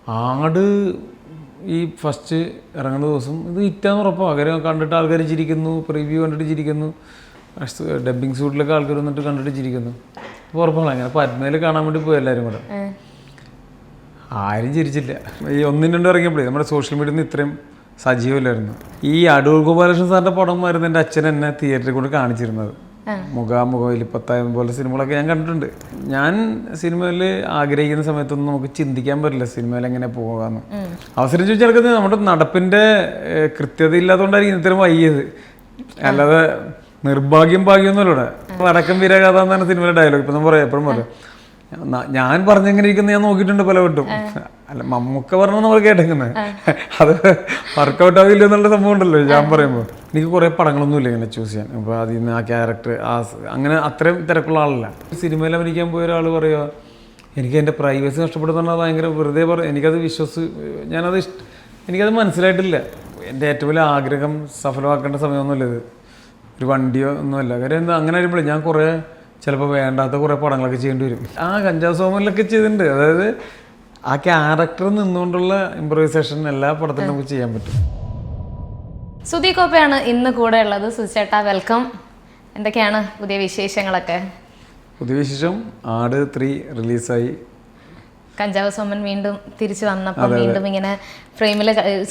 ആട് ഈ ഫസ്റ്റ് ഇറങ്ങുന്ന ദിവസം ഇത് ഹിറ്റാന്ന് ഉറപ്പാണ്. പകരം കണ്ടിട്ട് ആൾക്കാർ ചിരിക്കുന്നു, പ്രിവ്യൂ കണ്ടിട്ട് ചിരിക്കുന്നു, ഡബ്ബിങ് സൂട്ടിലൊക്കെ ആൾക്കാർ വന്നിട്ട് കണ്ടിട്ട് ചിരിക്കുന്നു. അപ്പോൾ ഉറപ്പാണ്. അങ്ങനെ പത്മയിൽ കാണാൻ വേണ്ടി പോയി എല്ലാവരും കൂടെ. ആരും ചിരിച്ചില്ല. ഈ 1-2 ഇറങ്ങിയപ്പോഴേ നമ്മുടെ സോഷ്യൽ മീഡിയയിൽ നിന്ന് ഇത്രയും സജീവമില്ലായിരുന്നു. ഈ അടൂർ ഗോപാലകൃഷ്ണൻ സാറിൻ്റെ പടമായിരുന്നു എൻ്റെ അച്ഛൻ എന്നെ തിയേറ്ററിൽ കൊണ്ട് കാണിച്ചിരുന്നത്. മുഖാമുഖം പത്തായം പോലെ സിനിമകളൊക്കെ ഞാൻ കണ്ടിട്ടുണ്ട്. ഞാൻ സിനിമയിൽ ആഗ്രഹിക്കുന്ന സമയത്തൊന്നും നമുക്ക് ചിന്തിക്കാൻ പറ്റില്ല സിനിമയിൽ എങ്ങനെ പോകാമെന്ന്. അവസരം ചോദിച്ചാൽ നമ്മുടെ നടപ്പിൻ്റെ കൃത്യത ഇല്ലാത്തതുകൊണ്ടായിരിക്കും ഇത്രയും വൈകിയത്. അല്ലാതെ നിർഭാഗ്യം ഭാഗ്യമൊന്നുമില്ല. ഇവിടെ വടക്കം വീരകഥ എന്നാണ് സിനിമയിലെ ഡയലോഗ്. ഇപ്പം നമ്മൾ പറയാം, എപ്പോഴും പറയാം, ഞാൻ പറഞ്ഞെങ്ങനെ ഇരിക്കുന്ന ഞാൻ നോക്കിയിട്ടുണ്ട് പലവട്ടും. അല്ല, മമ്മൂക്ക പറഞ്ഞ നമ്മൾ കേട്ടേക്കുന്നത് അത് വർക്കൗട്ട് ആവില്ല എന്നുള്ള സംഭവം ഉണ്ടല്ലോ. ഞാൻ പറയുമ്പോൾ എനിക്ക് കുറേ പടങ്ങളൊന്നുമില്ല ഇങ്ങനെ ചൂസ് ചെയ്യാൻ. അപ്പോൾ അതിൽ നിന്ന് ആ ക്യാരക്ടർ അങ്ങനെ അത്രയും തിരക്കുള്ള ആളല്ല. സിനിമയിൽ അഭിനയിക്കാൻ പോയ ഒരാൾ പറയുക എനിക്ക് എൻ്റെ പ്രൈവസി നഷ്ടപ്പെടുന്ന ഭയങ്കര വെറുതെ എനിക്കത് എനിക്കത് മനസ്സിലായിട്ടില്ല. എൻ്റെ ഏറ്റവും വലിയ ആഗ്രഹം സഫലമാക്കേണ്ട സമയമൊന്നുമില്ല ഇത്. ഒരു വണ്ടിയോ ഒന്നുമല്ല. കാര്യം എന്താ അങ്ങനെ വരുമ്പോഴേ ഞാൻ കുറേ ചിലപ്പോൾ വേണ്ടാത്ത കുറേ പടങ്ങളൊക്കെ ചെയ്യേണ്ടി വരും. കഞ്ചാവ് സോമനിലൊക്കെ ചെയ്തിട്ടുണ്ട്. അതായത് ആ ക്യാരക്ടർ നിന്നുകൊണ്ടുള്ള ഇംപ്രവൈസേഷൻ എല്ലാ പടത്തിലും നമുക്ക് ചെയ്യാൻ പറ്റും. സുധി കോപ്പയാണ് ഇന്ന് കൂടെ ഉള്ളത്. സുചേട്ടാ, വെൽക്കം. എന്തൊക്കെയാണ് പുതിയ വിശേഷങ്ങളൊക്കെ? പുതിയ വിശേഷം, ആട് 3 റിലീസായി. കഞ്ചാവ് സോമൻ വീണ്ടും തിരിച്ചു വന്നപ്പോൾ വീണ്ടും ഇങ്ങനെ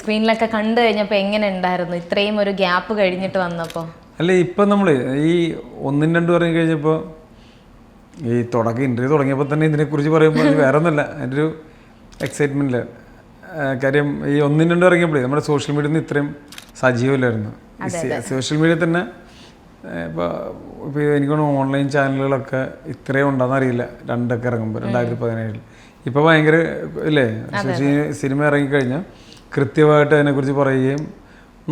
സ്ക്രീനിലൊക്കെ കണ്ടു കഴിഞ്ഞപ്പോൾ എങ്ങനെ ഉണ്ടായിരുന്നു ഇത്രയും ഒരു ഗ്യാപ്പ് കഴിഞ്ഞിട്ട് വന്നപ്പോൾ? അല്ല, ഇപ്പം നമ്മൾ ഈ 1-2 പറഞ്ഞു കഴിഞ്ഞപ്പോൾ ഈ ഇൻ്റർവ്യൂ തുടങ്ങിയപ്പോൾ തന്നെ ഇതിനെക്കുറിച്ച് പറയുമ്പോൾ വേറെ ഒന്നുമല്ല, എൻ്റെ ഒരു എക്സൈറ്റ്മെൻറ്റില്ല. കാര്യം ഈ 1-2 ഇറങ്ങിയപ്പോഴേ നമ്മുടെ സോഷ്യൽ മീഡിയയിൽ നിന്ന് ഇത്രയും സജീവമില്ലായിരുന്നു. സോഷ്യൽ മീഡിയയിൽ തന്നെ ഇപ്പോൾ എനിക്ക് തോന്നുന്നു ഓൺലൈൻ ചാനലുകളൊക്കെ ഇത്രയും ഉണ്ടെന്ന് അറിയില്ല. 2 ഇറങ്ങുമ്പോൾ 2017 ഇപ്പോൾ ഭയങ്കര ഇല്ലേ, സിനിമ ഇറങ്ങിക്കഴിഞ്ഞാൽ കൃത്യമായിട്ട് അതിനെക്കുറിച്ച് പറയുകയും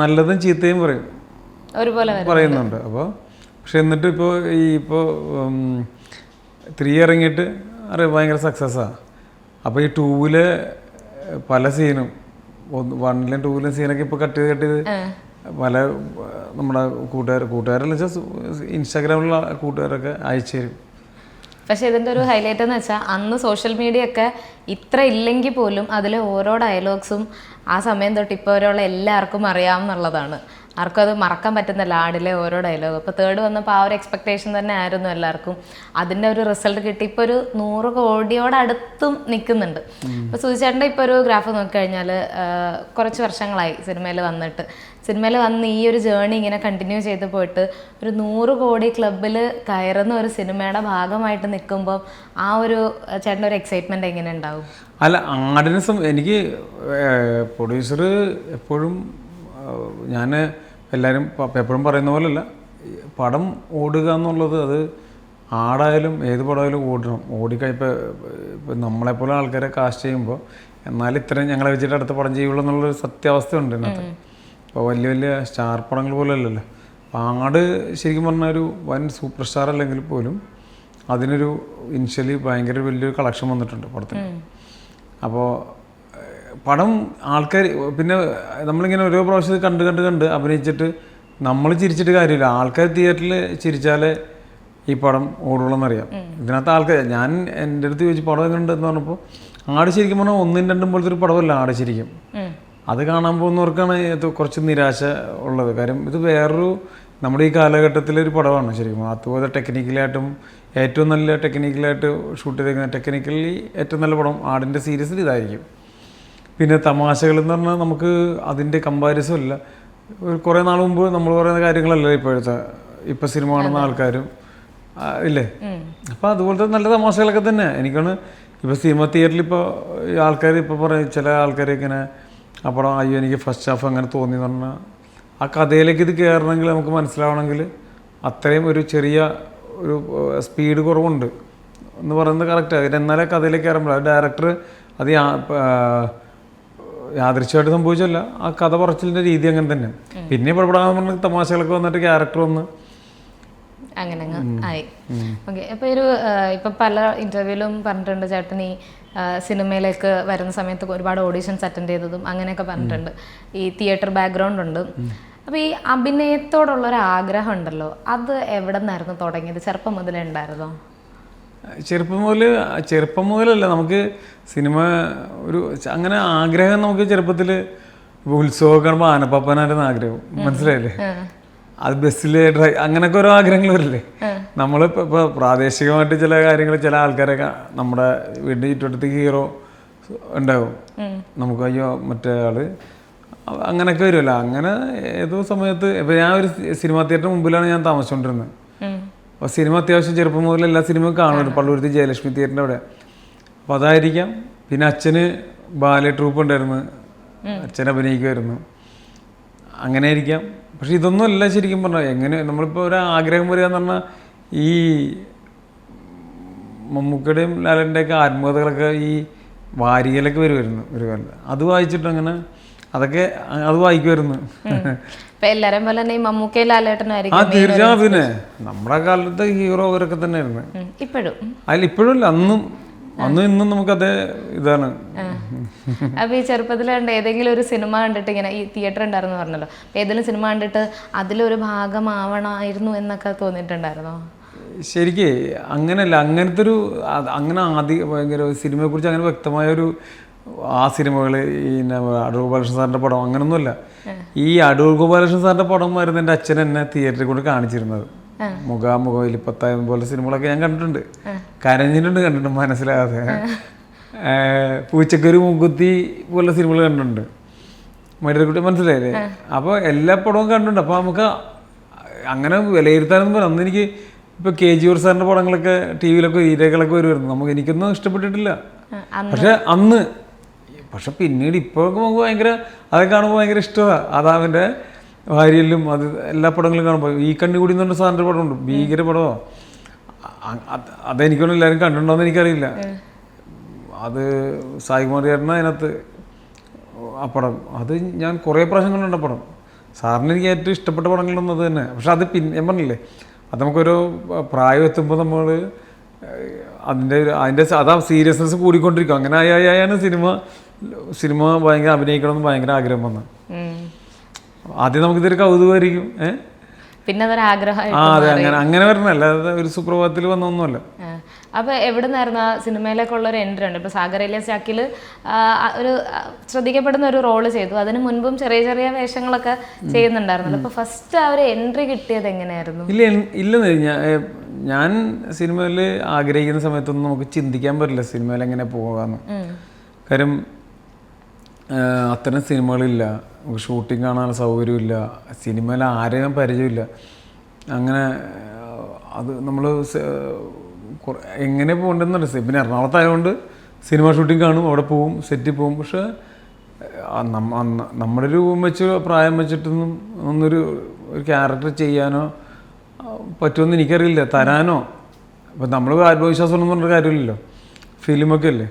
നല്ലതും ചീത്തയും പറയുന്നുണ്ട്. അപ്പോൾ പക്ഷെ എന്നിട്ട് ഇപ്പോൾ 3 ഇറങ്ങിയിട്ട് ഭയങ്കര സക്സസ്സാണ്. അപ്പോൾ ഈ 2-ല് പല സീനും 1-ലും 2-ലും സീനൊക്കെ ഇപ്പോൾ കട്ട് ചെയ്ത് പല നമ്മുടെ കൂട്ടുകാരെന്ന് വെച്ചാൽ ഇൻസ്റ്റാഗ്രാമിലുള്ള കൂട്ടുകാരൊക്കെ അയച്ചു തരും. പക്ഷെ ഇതിൻ്റെ ഒരു ഹൈലൈറ്റ് എന്ന് വെച്ചാൽ അന്ന് സോഷ്യൽ മീഡിയ ഒക്കെ ഇത്ര ഇല്ലെങ്കിൽ പോലും അതിൽ ഓരോ ഡയലോഗ്സും ആ സമയം തൊട്ട് ഇപ്പോൾ വരെയുള്ള എല്ലാവർക്കും അറിയാമെന്നുള്ളതാണ്. ആർക്കും അത് മറക്കാൻ പറ്റുന്നില്ല, ആടിലെ ഓരോ ഡയലോഗ്. അപ്പോൾ 3rd വന്നപ്പോൾ ആ ഒരു എക്സ്പെക്ടേഷൻ തന്നെ ആയിരുന്നു എല്ലാവർക്കും. അതിൻ്റെ ഒരു റിസൾട്ട് കിട്ടി. ഇപ്പോൾ ഒരു 100 കോടിയോടടുത്തും നിൽക്കുന്നുണ്ട്. ഇപ്പോൾ സുധിച്ചേട്ടൻ്റെ ഇപ്പോൾ ഒരു ഗ്രാഫ് നോക്കിക്കഴിഞ്ഞാൽ കുറച്ച് വർഷങ്ങളായി സിനിമയിൽ വന്നിട്ട്. സിനിമയിൽ വന്ന് ഈ ഒരു ജേർണി ഇങ്ങനെ കണ്ടിന്യൂ ചെയ്ത് പോയിട്ട് ഒരു 100 കോടി ക്ലബിൽ കയറുന്ന ഒരു സിനിമയുടെ ഭാഗമായിട്ട് നിൽക്കുമ്പോൾ ആ ഒരു ചേട്ടൻ്റെ ഒരു എക്സൈറ്റ്മെൻറ്റ് എങ്ങനെ ഉണ്ടാവും? അല്ല, ആടിന് എനിക്ക് പ്രൊഡ്യൂസർ എപ്പോഴും ഞാൻ എല്ലാവരും എപ്പോഴും പറയുന്ന പോലെയല്ല, പടം ഓടുക എന്നുള്ളത് അത് ആടായാലും ഏത് പടമായാലും ഓടിക്കഴിപ്പോൾ നമ്മളെപ്പോലെ ആൾക്കാരെ കാസ്റ്റ് ചെയ്യുമ്പോൾ എന്നാലും ഇത്രയും ഞങ്ങളെ വെച്ചിട്ട് അടുത്ത പടം ചെയ്യുള്ളൂ എന്നുള്ളൊരു സത്യാവസ്ഥയുണ്ട് ഇതിനകത്ത്. ഇപ്പോൾ വലിയ വലിയ സ്റ്റാർ പടങ്ങൾ പോലെ അല്ലല്ലോ. ആട് ശരിക്കും പറഞ്ഞാൽ ഒരു വൻ സൂപ്പർ സ്റ്റാർ അല്ലെങ്കിൽ പോലും അതിനൊരു ഇനിഷ്യലി ഭയങ്കര വലിയൊരു കളക്ഷൻ വന്നിട്ടുണ്ട് പടത്തിന്. അപ്പോൾ പടം ആൾക്കാർ പിന്നെ നമ്മളിങ്ങനെ ഓരോ പ്രാവശ്യം കണ്ട് അഭിനയിച്ചിട്ട് നമ്മൾ ചിരിച്ചിട്ട് കാര്യമില്ല. ആൾക്കാർ തിയേറ്ററിൽ ചിരിച്ചാലേ ഈ പടം ഓടുള്ളൂന്നറിയാം. ഇതിനകത്ത് ആൾക്കാർ ഞാൻ എൻ്റെ അടുത്ത് ചോദിച്ചു പടം എങ്ങനെയുണ്ടെന്ന് പറഞ്ഞപ്പോൾ ആട് ശരിക്കും പറഞ്ഞാൽ 1-2 പോലത്തെ ഒരു പടമല്ല ആട് ശരിക്കും. അത് കാണാൻ പോകുന്നവർക്കാണ് ഇത് കുറച്ച് നിരാശ ഉള്ളത്. കാര്യം ഇത് വേറൊരു നമ്മുടെ ഈ കാലഘട്ടത്തിലൊരു പടമാണ് ശരിക്കും. അതുപോലെ ടെക്നിക്കലായിട്ടും ഏറ്റവും നല്ല ടെക്നിക്കലായിട്ട് ഷൂട്ട് ചെയ്തേക്കുന്ന ടെക്നിക്കലി ഏറ്റവും നല്ല പടം ആടിൻ്റെ സീരീസിൽ ഇതായിരിക്കും. പിന്നെ തമാശകളെന്ന് പറഞ്ഞാൽ നമുക്ക് അതിൻ്റെ കമ്പാരിസൺ ഇല്ല. കുറേ നാൾ മുമ്പ് നമ്മൾ പറയുന്ന കാര്യങ്ങളല്ല ഇപ്പോൾ സിനിമ കാണുന്ന ആൾക്കാരും ഇല്ലേ. അപ്പോൾ അതുപോലത്തെ നല്ല തമാശകളൊക്കെ തന്നെ എനിക്കാണ്. ഇപ്പോൾ സിനിമ തിയേറ്ററിൽ ഇപ്പോൾ ആൾക്കാർ ഇപ്പോൾ പറയും, ചില ആൾക്കാർ ഇങ്ങനെ ആ പടം അയ്യോ എനിക്ക് ഫസ്റ്റ് ഹാഫ് അങ്ങനെ തോന്നിയെന്ന് പറഞ്ഞാൽ ആ കഥയിലേക്ക് ഇത് കയറണമെങ്കിൽ നമുക്ക് മനസ്സിലാവണമെങ്കിൽ അത്രയും ഒരു ചെറിയ ഒരു സ്പീഡ് കുറവുണ്ട് എന്ന് പറയുന്നത് കറക്റ്റാണ്. എന്നാലേ കഥയിലേക്ക് കയറുമ്പോൾ അത് ഡയറക്ടർ അത് യാദൃശ്യമായിട്ട് സംഭവിച്ചല്ല, ആ കഥ പറച്ചിലിൻ്റെ രീതി അങ്ങനെ തന്നെ. പിന്നെ പടപെടാന്ന് പറഞ്ഞ തമാശകളൊക്കെ വന്നിട്ട് ക്യാരക്ടർ വന്ന് അങ്ങനെ ആയി. ഓക്കെ. അപ്പോൾ ഇപ്പം പല ഇൻ്റർവ്യൂവിലും പറഞ്ഞിട്ടുണ്ട് ചേട്ടൻ ഈ സിനിമയിലേക്ക് വരുന്ന സമയത്ത് ഒരുപാട് ഓഡീഷൻസ് അറ്റൻഡ് ചെയ്തതും അങ്ങനെയൊക്കെ പറഞ്ഞിട്ടുണ്ട്. ഈ തിയേറ്റർ ബാക്ക്ഗ്രൗണ്ട് ഉണ്ട്. അപ്പോൾ ഈ അഭിനയത്തോടുള്ളൊരു ആഗ്രഹം ഉണ്ടല്ലോ, അത് എവിടെ നിന്നായിരുന്നു തുടങ്ങിയത്? ചെറുപ്പം മുതലേ ഉണ്ടായിരുന്നോ? ചെറുപ്പം മുതലല്ല നമുക്ക് സിനിമ ഒരു അങ്ങനെ ആഗ്രഹം നമുക്ക് ചെറുപ്പത്തിൽ ഉത്സവമൊക്കെ കാണുമ്പോൾ ആനപ്പാപ്പാനായിരുന്നു ആഗ്രഹം, മനസ്സിലായില്ലേ? അത് ബസ്സിൽ അങ്ങനെയൊക്കെ ഓരോ ആഗ്രഹങ്ങൾ വരില്ലേ. നമ്മളിപ്പോൾ പ്രാദേശികമായിട്ട് ചില കാര്യങ്ങൾ ചില ആൾക്കാരൊക്കെ നമ്മുടെ വീടിൻ്റെ ചുറ്റുവട്ടത്ത് ഹീറോ ഉണ്ടാവും, നമുക്ക് അയ്യോ മറ്റേ ആള് അങ്ങനെയൊക്കെ വരുമല്ലോ. അങ്ങനെ ഏതോ സമയത്ത് ഇപ്പം ഞാൻ ഒരു സിനിമാ തിയേറ്ററിന് മുമ്പിലാണ് ഞാൻ താമസിച്ചുകൊണ്ടിരുന്നത്. അപ്പോൾ സിനിമ അത്യാവശ്യം ചെറുപ്പം മുതൽ എല്ലാ സിനിമയും കാണുന്നുണ്ട്, പള്ളുരുത്തി ജയലക്ഷ്മി തിയേറ്ററിൻ്റെ അവിടെ. അപ്പോൾ അതായിരിക്കാം. പിന്നെ അച്ഛന് ബാലെ ട്രൂപ്പ് ഉണ്ടായിരുന്നു, അച്ഛൻ അഭിനയിക്കുമായിരുന്നു, അങ്ങനെ ആയിരിക്കാം. പക്ഷെ ഇതൊന്നും അല്ല ശരിക്കും പറഞ്ഞാൽ. എങ്ങനെ നമ്മളിപ്പോൾ ഒരു ആഗ്രഹം വരിക എന്ന് പറഞ്ഞാൽ ഈ മമ്മൂക്കയുടെയും ലാലേട്ടൻ്റെയൊക്കെ ആത്മകഥകളൊക്കെ ഈ വാരികയിലൊക്കെ വരുമായിരുന്നു ഒരു കാലത്ത്. അത് വായിച്ചിട്ട് അങ്ങനെ അതൊക്കെ അത് വായിക്കുമായിരുന്നു. എല്ലാരും പോലെ തന്നെ ഈ മമ്മൂക്കയും ലാലേട്ടനായിരിക്കും. ആ തീർച്ചയായും. പിന്നെ നമ്മുടെ കാലത്തെ ഹീറോ അവരൊക്കെ തന്നെയായിരുന്നു. ഇപ്പോഴും ഇപ്പോഴും അല്ല, അന്നും ഇന്നും നമുക്കത് ഇതാണ്. അപ്പൊ ഈ ചെറുപ്പത്തിൽ കണ്ട ഏതെങ്കിലും ഒരു സിനിമ കണ്ടിട്ട് ഇങ്ങനെ ഈ തിയേറ്റർ ഉണ്ടായിരുന്നു പറഞ്ഞല്ലോ, ഏതെങ്കിലും സിനിമ കണ്ടിട്ട് അതിലൊരു ഭാഗമാവണമായിരുന്നു എന്നൊക്കെ തോന്നിയിട്ടുണ്ടായിരുന്നോ? ശരിക്കേ അങ്ങനെയല്ല. അങ്ങനത്തെ ഒരു അങ്ങനെ ഭയങ്കര സിനിമയെക്കുറിച്ച് അങ്ങനെ വ്യക്തമായൊരു ആ സിനിമകൾ ഈ അടൂർ ഗോപാലകൃഷ്ണൻ സാറിൻ്റെ പടം അങ്ങനൊന്നുമല്ല. ഈ അടൂർ ഗോപാലകൃഷ്ണൻ സാറിൻ്റെ പടമായിരുന്നു എൻ്റെ അച്ഛൻ എന്നെ തിയേറ്ററിൽ കൊണ്ട് കാണിച്ചിരുന്നത്. മുഖാമുഖം, എലിപ്പത്തായം പോലെ സിനിമകളൊക്കെ ഞാൻ കണ്ടിട്ടുണ്ട്, കണ്ടിട്ടുണ്ട് മനസ്സിലാകാതെ. പൂച്ചക്കൊരു മൂക്കുത്തി പോലുള്ള സിനിമകൾ കണ്ടിട്ടുണ്ട്, മടിയക്കുട്ടി, മനസ്സിലായില്ലേ? അപ്പോൾ എല്ലാ പടവും കണ്ടിട്ടുണ്ട്. അപ്പോൾ നമുക്ക് അങ്ങനെ വിലയിരുത്താനൊന്നും പറയാം. അന്ന് എനിക്ക് ഇപ്പോൾ KG സാറിൻ്റെ പടങ്ങളൊക്കെ ടി വിയിലൊക്കെ ഈരകളൊക്കെ വരുമായിരുന്നു, എനിക്കൊന്നും ഇഷ്ടപ്പെട്ടിട്ടില്ല. പക്ഷെ പിന്നീട് ഇപ്പോഴൊക്കെ നമുക്ക് ഭയങ്കര അതൊക്കെ കാണുമ്പോൾ ഭയങ്കര ഇഷ്ടമാണ്. അതാവിൻ്റെ ഭാര്യയിലും അത് എല്ലാ പടങ്ങളും കാണുമ്പോൾ ഈ കണ്ണുകൂടി എന്ന് പറഞ്ഞ സാറിൻ്റെ പടമുണ്ട്, ഭീകര പടമോ. അതെനിക്കൊന്നും എല്ലാവരും കണ്ടിട്ടുണ്ടോയെന്ന് എനിക്കറിയില്ല. അത് സായികുമാർ ചേട്ടനാണ് അതിനകത്ത് ആ പടം. അത് ഞാൻ കുറേ പ്രാവശ്യം കണ്ടിട്ടുണ്ട് പടം. സാറിന് എനിക്ക് ഏറ്റവും ഇഷ്ടപ്പെട്ട പടങ്ങളൊന്നും അത് തന്നെ. പക്ഷെ അത് ഞാൻ പറഞ്ഞില്ലേ, അത് നമുക്കൊരു പ്രായം എത്തുമ്പോൾ നമ്മൾ അതിൻ്റെ അതാ സീരിയസ്നെസ് കൂടിക്കൊണ്ടിരിക്കും. അങ്ങനെ ആയാണ് സിനിമ ഭയങ്കര അഭിനയിക്കണമെന്ന് ഭയങ്കര ആഗ്രഹം വന്നത്. ആദ്യം നമുക്കിതൊരു കൗതുകമായിരിക്കും, പിന്നെ അതൊരു ആഗ്രഹം. അതെ, അങ്ങനെ വരണം, അല്ലാതെ ഒരു സുപ്രഭാതത്തിൽ വന്നൊന്നുമല്ല. അപ്പോൾ എവിടെ നിന്നായിരുന്നു ആ സിനിമയിലേക്കുള്ള ഒരു എൻട്രി ഉണ്ട്? ഇപ്പോൾ സാഗരയിലെ ചാക്കിൽ ഒരു ശ്രദ്ധിക്കപ്പെടുന്ന ഒരു റോള് ചെയ്തു, അതിന് മുൻപും ചെറിയ ചെറിയ വേഷങ്ങളൊക്കെ ചെയ്യുന്നുണ്ടായിരുന്നല്ലോ. അപ്പോൾ ഫസ്റ്റ് ആ ഒരു എൻട്രി കിട്ടിയത് എങ്ങനെയായിരുന്നു? ഇല്ലെന്ന് ഞാൻ സിനിമയിൽ ആഗ്രഹിക്കുന്ന സമയത്തൊന്നും നമുക്ക് ചിന്തിക്കാൻ പറ്റില്ല സിനിമയിൽ എങ്ങനെ പോകാമെന്ന്. കാര്യം അത്തരം സിനിമകളില്ല, നമുക്ക് ഷൂട്ടിംഗ് കാണാൻ സൗകര്യമില്ല, സിനിമയിൽ ആരെയും പരിചയമില്ല. അങ്ങനെ അത് നമ്മൾ എങ്ങനെ പോകേണ്ടതെന്നുണ്ട്. പിന്നെ എറണാകുളത്തായതുകൊണ്ട് സിനിമ ഷൂട്ടിംഗ് കാണും, അവിടെ പോവും, സെറ്റിൽ പോവും. പക്ഷെ നമ്മുടെ രൂപം വെച്ച് പ്രായം വെച്ചിട്ടൊന്നും ഒരു ക്യാരക്ടർ ചെയ്യാനോ പറ്റുമെന്ന് എനിക്കറിയില്ല, തരാനോ. അപ്പം നമ്മൾ ആത്മവിശ്വാസമൊന്നും പറഞ്ഞ കാര്യമില്ലല്ലോ, ഫിലിമൊക്കെ അല്ലേ.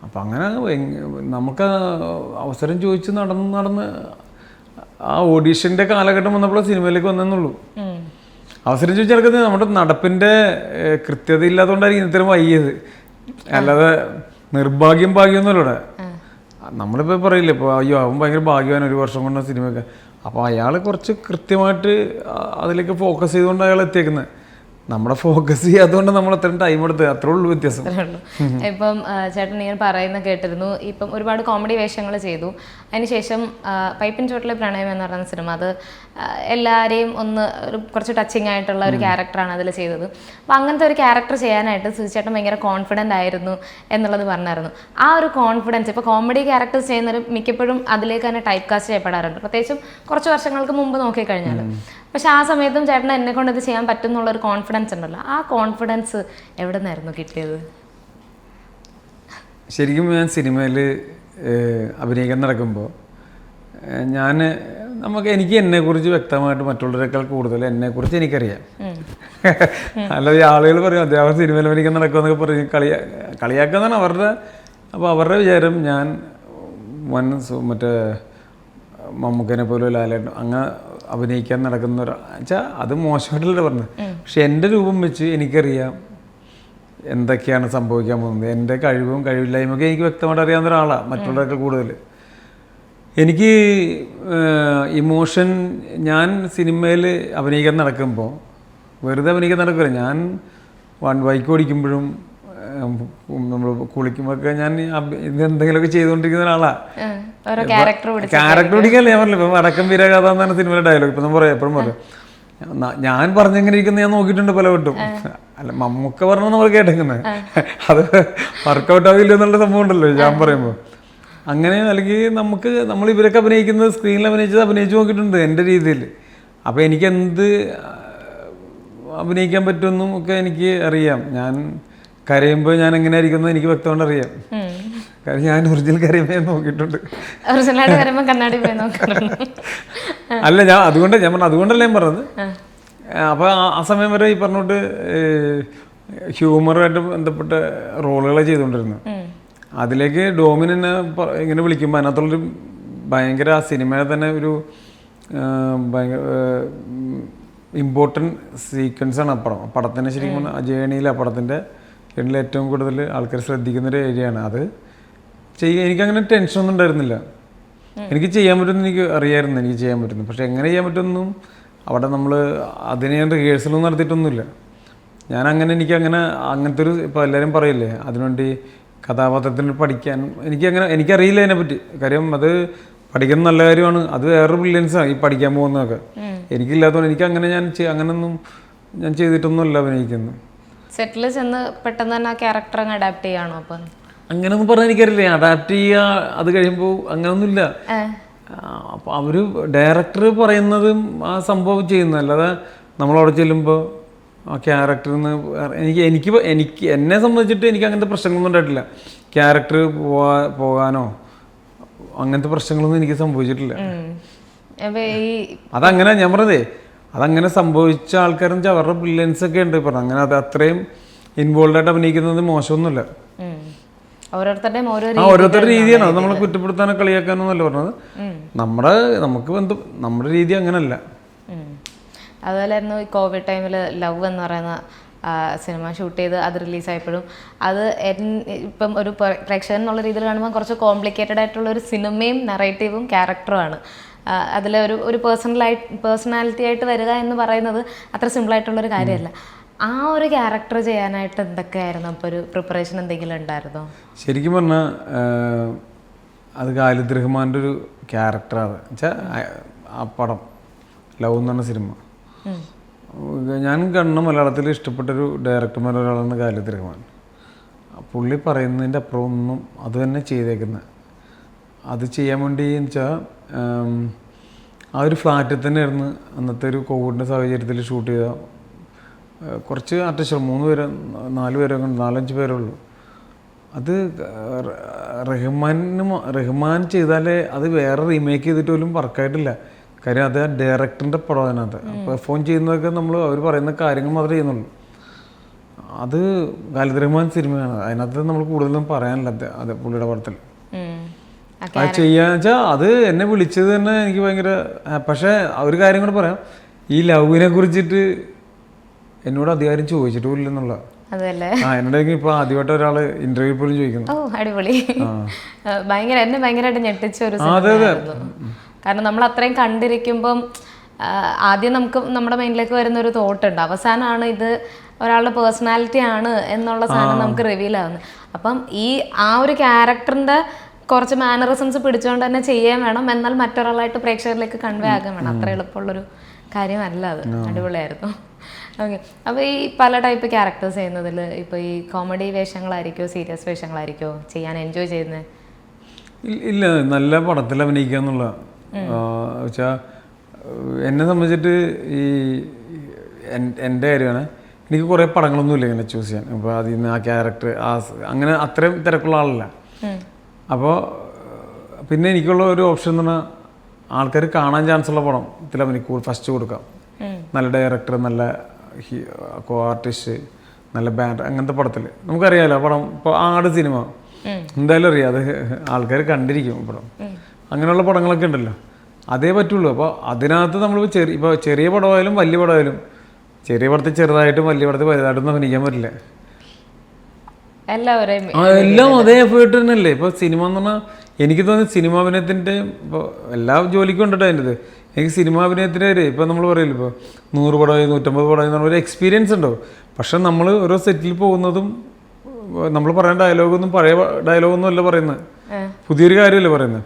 അപ്പം അങ്ങനെ നമുക്ക് അവസരം ചോദിച്ച് നടന്ന് ആ ഓഡീഷൻ്റെ കാലഘട്ടം വന്നപ്പോൾ സിനിമയിലേക്ക് വന്നെന്നുള്ളൂ. അവസരം ചോദിച്ചാൽ നമ്മുടെ നടപ്പിൻ്റെ കൃത്യത ഇല്ലാത്തതുകൊണ്ടായിരിക്കും ഇത്തരം വൈകിയത്, അല്ലാതെ നിർഭാഗ്യം ഭാഗ്യമൊന്നുമല്ല ഇവിടെ. നമ്മളിപ്പോൾ പറയില്ലേ, ഇപ്പോൾ അയ്യോ അവൻ ഭയങ്കര ഭാഗ്യവാൻ, ഒരു വർഷം കൊണ്ട് സിനിമയൊക്കെ. അപ്പോൾ അയാൾ കുറച്ച് കൃത്യമായിട്ട് അതിലേക്ക് ഫോക്കസ് ചെയ്തുകൊണ്ട് അയാൾ എത്തിയേക്കുന്നത്. നമ്മുടെ ഫോക്കസ് ചെയ്യാത്തതുകൊണ്ട് നമ്മൾ അത്രയും ടൈം എടുത്ത്, അത്രേ ഉള്ളൂ വ്യത്യാസം. ഇപ്പം ചേട്ടൻ ഇങ്ങനെ പറയുന്ന കേട്ടിരുന്നു, ഇപ്പം ഒരുപാട് കോമഡി വേഷങ്ങൾ ചെയ്തു, അതിനുശേഷം പൈപ്പിൻ ചോട്ടിലെ പ്രണയം എന്ന് പറയുന്ന സിനിമ, അത് എല്ലാവരെയും ഒരു കുറച്ച് ടച്ചിങ് ആയിട്ടുള്ള ഒരു ക്യാരക്ടറാണ് അതിൽ ചെയ്തത്. അപ്പം അങ്ങനത്തെ ഒരു ക്യാരക്ടർ ചെയ്യാനായിട്ട് സുചേട്ടൻ ഭയങ്കര കോൺഫിഡൻ്റ് ആയിരുന്നു എന്നുള്ളത് പറഞ്ഞായിരുന്നു. ആ ഒരു കോൺഫിഡൻസ് ഇപ്പോൾ കോമഡി ക്യാരക്ടേഴ്സ് ചെയ്യുന്നവർ മിക്കപ്പോഴും അതിലേക്ക് തന്നെ ടൈപ്പ് കാസ്റ്റ് ചെയ്യപ്പെടാറുണ്ട്, പ്രത്യേകിച്ചും കുറച്ച് വർഷങ്ങൾക്ക് മുമ്പ് നോക്കിക്കഴിഞ്ഞാൽ. പക്ഷെ ആ സമയത്തും ചേട്ടൻ എന്നെ കൊണ്ട് ഇത് ചെയ്യാൻ പറ്റും എന്നുള്ളൊരു കോൺഫിഡൻസ് ഉണ്ടല്ലോ, ആ കോൺഫിഡൻസ് എവിടെ നിന്നായിരുന്നു കിട്ടിയത്? ശരിക്കും ഞാൻ സിനിമയിൽ അഭിനയിക്കാൻ നടക്കുമ്പോൾ എനിക്ക് എന്നെക്കുറിച്ച് വ്യക്തമായിട്ട് മറ്റുള്ളവരെക്കാൾ കൂടുതൽ എന്നെക്കുറിച്ച് എനിക്കറിയാം. അല്ലാതെ ആളുകൾ പറയും അദ്ദേഹം സിനിമയിൽ അഭിനയിക്കാൻ നടക്കുമെന്നൊക്കെ പറഞ്ഞ് കളിയാക്കുന്നതാണ് അവരുടെ. അപ്പോൾ അവരുടെ വിചാരം ഞാൻ മറ്റേ മമ്മൂക്കനെ പോലും ലാലേട്ടൻ അങ്ങനെ അഭിനയിക്കാൻ നടക്കുന്ന വെച്ചാൽ അത് മോശമായിട്ടല്ല പറഞ്ഞത്. പക്ഷെ എൻ്റെ രൂപം വെച്ച് എനിക്കറിയാം എന്തൊക്കെയാണ് സംഭവിക്കാൻ പോകുന്നത്. എൻ്റെ കഴിവും കഴിവില്ലായ്മയൊക്കെ എനിക്ക് വ്യക്തമായിട്ട് അറിയാവുന്ന ഒരാളാണ്, മറ്റുള്ളവർക്ക് കൂടുതൽ. എനിക്ക് ഇമോഷൻ, ഞാൻ സിനിമയിൽ അഭിനയിക്കാൻ നടക്കുമ്പോൾ വെറുതെ അഭിനയിക്കാൻ നടക്കില്ല. ഞാൻ ബൈക്ക് ഓടിക്കുമ്പോഴും നമ്മൾ കുളിക്കുമ്പോഴൊക്കെ ഞാൻ ഇത് എന്തെങ്കിലുമൊക്കെ ചെയ്തുകൊണ്ടിരിക്കുന്ന ഒരാളാണ്. ക്യാരക്ടർ പിടിക്കല്ലേ ഞാൻ പറഞ്ഞില്ല. ഇപ്പം വടക്കം വീരകഥ എന്നാണ് സിനിമയുടെ ഡയലോഗ്. ഇപ്പം നമ്മൾ എപ്പോഴും പറയും ഞാൻ പറഞ്ഞെങ്ങനെ ഇരിക്കുന്ന ഞാൻ നോക്കിയിട്ടുണ്ട് പലവട്ടും. അല്ല മമ്മൂക്ക പറഞ്ഞാൽ നമ്മൾ കേട്ടേക്കുന്നത് അത് വർക്കൗട്ട് ആവില്ല എന്നുള്ള സംഭവം ഉണ്ടല്ലോ ഞാൻ പറയുമ്പോൾ. അങ്ങനെ അല്ലെങ്കിൽ നമ്മൾ ഇവരൊക്കെ അഭിനയിക്കുന്നത് സ്ക്രീനിൽ അഭിനയിച്ചു നോക്കിയിട്ടുണ്ട് എൻ്റെ രീതിയിൽ. അപ്പോൾ എനിക്ക് എന്ത് അഭിനയിക്കാൻ പറ്റുമെന്നും ഒക്കെ എനിക്ക് അറിയാം. ഞാൻ കരയുമ്പോൾ ഞാൻ എങ്ങനെയായിരിക്കുന്നത് എനിക്ക് വ്യക്തമായിട്ട് അറിയാം. കാരണം ഞാൻ ഒറിജിനൽ കരയുമ്പോൾ നോക്കിയിട്ടുണ്ട്. അല്ല ഞാൻ അതുകൊണ്ടല്ല ഞാൻ പറഞ്ഞത്. അപ്പോൾ ആ സമയം വരെ ഈ പറഞ്ഞോട്ട് ഹ്യൂമറുമായിട്ട് ബന്ധപ്പെട്ട റോളുകളെ ചെയ്തുകൊണ്ടിരുന്നു. അതിലേക്ക് ഡോമിൻ എന്നെ ഇങ്ങനെ വിളിക്കുമ്പോൾ അതിനകത്തുള്ളൊരു ഭയങ്കര ആ സിനിമയെ തന്നെ ഒരു ഭയങ്കര ഇമ്പോർട്ടൻറ്റ് സീക്വൻസാണ് അപ്പുറം പടത്തിൻ്റെ. ശരിക്കും ജേണിയിൽ ആ പടത്തിൻ്റെ ജേണിയിൽ ഏറ്റവും കൂടുതൽ ആൾക്കാർ ശ്രദ്ധിക്കുന്നൊരു ഏരിയയാണ് അത്. എനിക്കങ്ങനെ ടെൻഷനൊന്നും ഉണ്ടായിരുന്നില്ല. എനിക്ക് ചെയ്യാൻ പറ്റുമെന്ന് എനിക്ക് അറിയാമായിരുന്നു, എനിക്ക് ചെയ്യാൻ പറ്റുന്നു. പക്ഷെ എങ്ങനെ ചെയ്യാൻ പറ്റുമെന്നും അവിടെ നമ്മൾ അതിന് ഞാൻ റിഹേഴ്സലൊന്നും നടത്തിയിട്ടൊന്നുമില്ല. എനിക്കങ്ങനെ അങ്ങനത്തെ ഒരു ഇപ്പോൾ എല്ലാവരും പറയില്ലേ അതിനുവേണ്ടി കഥാപാത്രത്തിന് പഠിക്കാൻ എനിക്കറിയില്ല അതിനെപ്പറ്റി. കാര്യം അത് പഠിക്കുന്ന നല്ല കാര്യമാണ്. അത് വേറൊരു ബ്രില്യൻസാണ് ഈ പഠിക്കാൻ പോകുന്നതൊക്കെ. എനിക്കില്ലാത്തതുകൊണ്ട് അങ്ങനെയൊന്നും ഞാൻ ചെയ്തിട്ടൊന്നുമല്ല അഭിനയിക്കുന്നത്. സെറ്റിൽ ചെന്ന് പെട്ടെന്ന് തന്നെ ആ ക്യാരക്ടർ അങ്ങ് അഡാപ്റ്റ് ചെയ്യാണോ? അപ്പം അങ്ങനെയൊന്നും പറഞ്ഞാൽ എനിക്കറിയില്ല. അഡാപ്റ്റ് ചെയ്യുക അത് കഴിയുമ്പോൾ അങ്ങനെയൊന്നുമില്ല. അപ്പോൾ അവർ ഡയറക്ടർ പറയുന്നതും ആ സംഭവം ചെയ്യുന്നത്, അല്ലാതെ നമ്മളവിടെ ചെല്ലുമ്പോൾ ആ ക്യാരക്ടറിന് എനിക്ക് എന്നെ സംബന്ധിച്ചിട്ട് എനിക്ക് അങ്ങനത്തെ പ്രശ്നങ്ങളൊന്നും ഉണ്ടായിട്ടില്ല. ക്യാരക്ടർ പോകാനോ അങ്ങനത്തെ പ്രശ്നങ്ങളൊന്നും എനിക്ക് സംഭവിച്ചിട്ടില്ല. അതങ്ങനെ ഞാൻ പറഞ്ഞതേ അതങ്ങനെ സംഭവിച്ച ആൾക്കാരെന്ന് വെച്ചാൽ അവരുടെ ബ്രില്യൻസ് ഒക്കെ ഉണ്ട്. പറഞ്ഞു അങ്ങനെ അത് അത്രയും ഇൻവോൾവ് ആയിട്ട് അഭിനയിക്കുന്നത് മോശമൊന്നുമില്ല. ഓരോരുത്തരുടെ രീതിയാണ്. അത് നമ്മളെ കുറ്റപ്പെടുത്താനോ കളിയാക്കാനോ എന്നല്ല പറഞ്ഞത്. നമ്മുടെ രീതി അങ്ങനല്ല. അതുപോലെയായിരുന്നു ഈ കോവിഡ് ടൈമിൽ ലവ് എന്ന് പറയുന്ന സിനിമ ഷൂട്ട് ചെയ്ത് അത് റിലീസായപ്പോഴും അത് ഇപ്പം ഒരു പ്രേക്ഷകൻ എന്നുള്ള രീതിയിൽ കാണുമ്പോൾ കുറച്ച് കോംപ്ലിക്കേറ്റഡ് ആയിട്ടുള്ള ഒരു സിനിമയും നറേറ്റീവും ക്യാരക്ടറുമാണ്. അതിൽ ഒരു പേഴ്സണാലിറ്റി ആയിട്ട് വരിക എന്ന് പറയുന്നത് അത്ര സിമ്പിളായിട്ടുള്ളൊരു കാര്യമല്ല. ആ ഒരു ക്യാരക്ടർ ചെയ്യാനായിട്ട് എന്തൊക്കെയായിരുന്നു അപ്പോൾ ഒരു പ്രിപ്പറേഷൻ എന്തെങ്കിലും ഉണ്ടായിരുന്നോ? ശരിക്കും പറഞ്ഞാൽ അത് ഖാലിദ് റഹ്മാൻ്റെ ഒരു ക്യാരക്ടറാണ് വെച്ചാൽ ആ പടം ലവ് എന്ന് പറഞ്ഞ സിനിമ. ഞാൻ കണ്ട മലയാളത്തിൽ ഇഷ്ടപ്പെട്ടൊരു ഡയറക്ടർമാർ ഒരാളാണ് ഖാലിദ് റഹ്മാൻ. പുള്ളി പറയുന്നതിൻ്റെ അപ്പുറം ഒന്നും അത് തന്നെ ചെയ്തേക്കുന്നത്. അത് ചെയ്യാൻ വേണ്ടി എന്ന് വെച്ചാൽ ആ ഒരു ഫ്ലാറ്റിൽ തന്നെയായിരുന്നു അന്നത്തെ ഒരു കോവിഡിൻ്റെ സാഹചര്യത്തിൽ ഷൂട്ട് ചെയ്ത കുറച്ച് ആർട്ടിസ്റ്റുകൾ 3 പേര് 4 പേരോ 4-5 പേരേ ഉള്ളൂ. അത് റഹ്മാൻ ചെയ്താലേ അത് വേറെ റീമേക്ക് ചെയ്തിട്ട് പോലും വർക്കായിട്ടില്ല. കാര്യം അത് ആ ഡയറക്ടറിൻ്റെ പടം അതിനകത്ത് പെർഫോം ചെയ്യുന്നതൊക്കെ അവർ പറയുന്ന കാര്യങ്ങൾ മാത്രമേ ചെയ്യുന്നുള്ളൂ. അത് ഖാലിദ് റഹ്മാൻ സിനിമയാണ്. അതിനകത്ത് നമ്മൾ കൂടുതലൊന്നും പറയാനില്ല അത് പുള്ളിയുടെ പടത്തിൽ. അത് ചെയ്യാന്ന് വെച്ചാൽ അത് എന്നെ വിളിച്ചത് തന്നെ എനിക്ക് ഭയങ്കര. പക്ഷേ ഒരു കാര്യം കൂടെ പറയാം, ഈ ലവിനെ കുറിച്ചിട്ട് എന്നോട് അധികാരം ചോദിച്ചിട്ടും ഇല്ലെന്നുള്ള. എന്നോട് ഇപ്പൊ ആദ്യമായിട്ട് ഒരാള് ഇന്റർവ്യൂ പോലും ചോദിക്കുന്നു. അടിപൊളി. എന്നെ ഭയങ്കരമായിട്ട് ഞെട്ടിച്ച ഒരു സിനിമയായിരുന്നു. കാരണം നമ്മൾ അത്രയും കണ്ടിരിക്കുമ്പം ആദ്യം നമ്മുടെ മൈൻഡിലേക്ക് വരുന്ന ഒരു തോട്ട് ഉണ്ട്, അവസാനമാണ് ഇത് ഒരാളുടെ പേഴ്സണാലിറ്റി ആണ് എന്നുള്ള സാധനം നമുക്ക് റിവീൽ ആവുന്നത്. അപ്പം ആ ഒരു ക്യാരക്ടറിന്റെ കുറച്ച് മാനറിസംസ് പിടിച്ചുകൊണ്ട് തന്നെ ചെയ്യാൻ വേണം, എന്നാൽ മറ്റൊരാളായിട്ട് പ്രേക്ഷകരിലേക്ക് കൺവേ ആകാൻ വേണം. അത്ര എളുപ്പമുള്ളൊരു കാര്യമല്ല അത്. അടിപൊളിയായിരുന്നു. ഓക്കെ. അപ്പോൾ ഈ പല ടൈപ്പ് ക്യാരക്ടേഴ്സ് ചെയ്യുന്നതിൽ ഇപ്പോൾ ഈ കോമഡി വേഷങ്ങളായിരിക്കുമോ സീരിയസ് വേഷങ്ങളായിരിക്കുമോ ചെയ്യാൻ എൻജോയ് ചെയ്യുന്നത്? ഇല്ല, നല്ല പടത്തിൽ അഭിനയിക്കുക എന്നുള്ള വെച്ചാൽ എന്നെ സംബന്ധിച്ചിട്ട് ഈ എൻ്റെ കാര്യമാണ്. എനിക്ക് കുറേ പടങ്ങളൊന്നുമില്ല ഇങ്ങനെ ചൂസ് ചെയ്യാൻ. അപ്പോൾ അതിൽ നിന്ന് ആ ക്യാരക്ടർ അങ്ങനെ അത്രയും തിരക്കുള്ള ആളല്ല. അപ്പോൾ പിന്നെ എനിക്കുള്ള ഒരു ഓപ്ഷൻ എന്ന് പറഞ്ഞാൽ ആൾക്കാർ കാണാൻ ചാൻസ് ഉള്ള പടത്തിൽ അഭിനയിക്കും, ഫസ്റ്റ് കൊടുക്കാം. നല്ല ഡയറക്ടർ, നല്ല കോ ആർട്ടിസ്റ്റ്, നല്ല ബാൻഡ്, അങ്ങനത്തെ പടത്തിൽ നമുക്കറിയാമല്ലോ ആ പടം. ഇപ്പോൾ ആട് സിനിമ എന്തായാലും അറിയാം, അത് ആൾക്കാർ കണ്ടിരിക്കും പടം. അങ്ങനെയുള്ള പടങ്ങളൊക്കെ ഉണ്ടല്ലോ, അതേ പറ്റുള്ളൂ. അപ്പോൾ അതിനകത്ത് നമ്മൾ ഇപ്പോൾ ചെറിയ പടമായാലും വലിയ പടമായാലും, ചെറിയ പടത്തിൽ ചെറുതായിട്ടും വലിയ പടത്തിൽ വലുതായിട്ടൊന്നും അഭിനയിക്കാൻ പറ്റില്ല. എല്ലാം അതേ എഫേർട്ട് തന്നെയല്ലേ. ഇപ്പോൾ സിനിമ എന്ന് പറഞ്ഞാൽ എനിക്ക് തോന്നുന്നു സിനിമ അഭിനയത്തിൻ്റെ ഇപ്പോൾ എല്ലാ ജോലിക്കും ഉണ്ടോ അതിൻ്റെ. എനിക്ക് സിനിമ അഭിനയത്തിൻ്റെ വരെ ഇപ്പോൾ നമ്മൾ പറയില്ല, ഇപ്പോൾ 100 പടമായി 150 പടമായി എന്ന് പറഞ്ഞ ഒരു എക്സ്പീരിയൻസ് ഉണ്ടോ. പക്ഷെ നമ്മൾ ഓരോ സെറ്റിൽ പോകുന്നതും നമ്മൾ പറയുന്ന ഡയലോഗൊന്നും പഴയ ഡയലോഗൊന്നും അല്ല പറയുന്നത്, പുതിയൊരു കാര്യമല്ലേ പറയുന്നത്.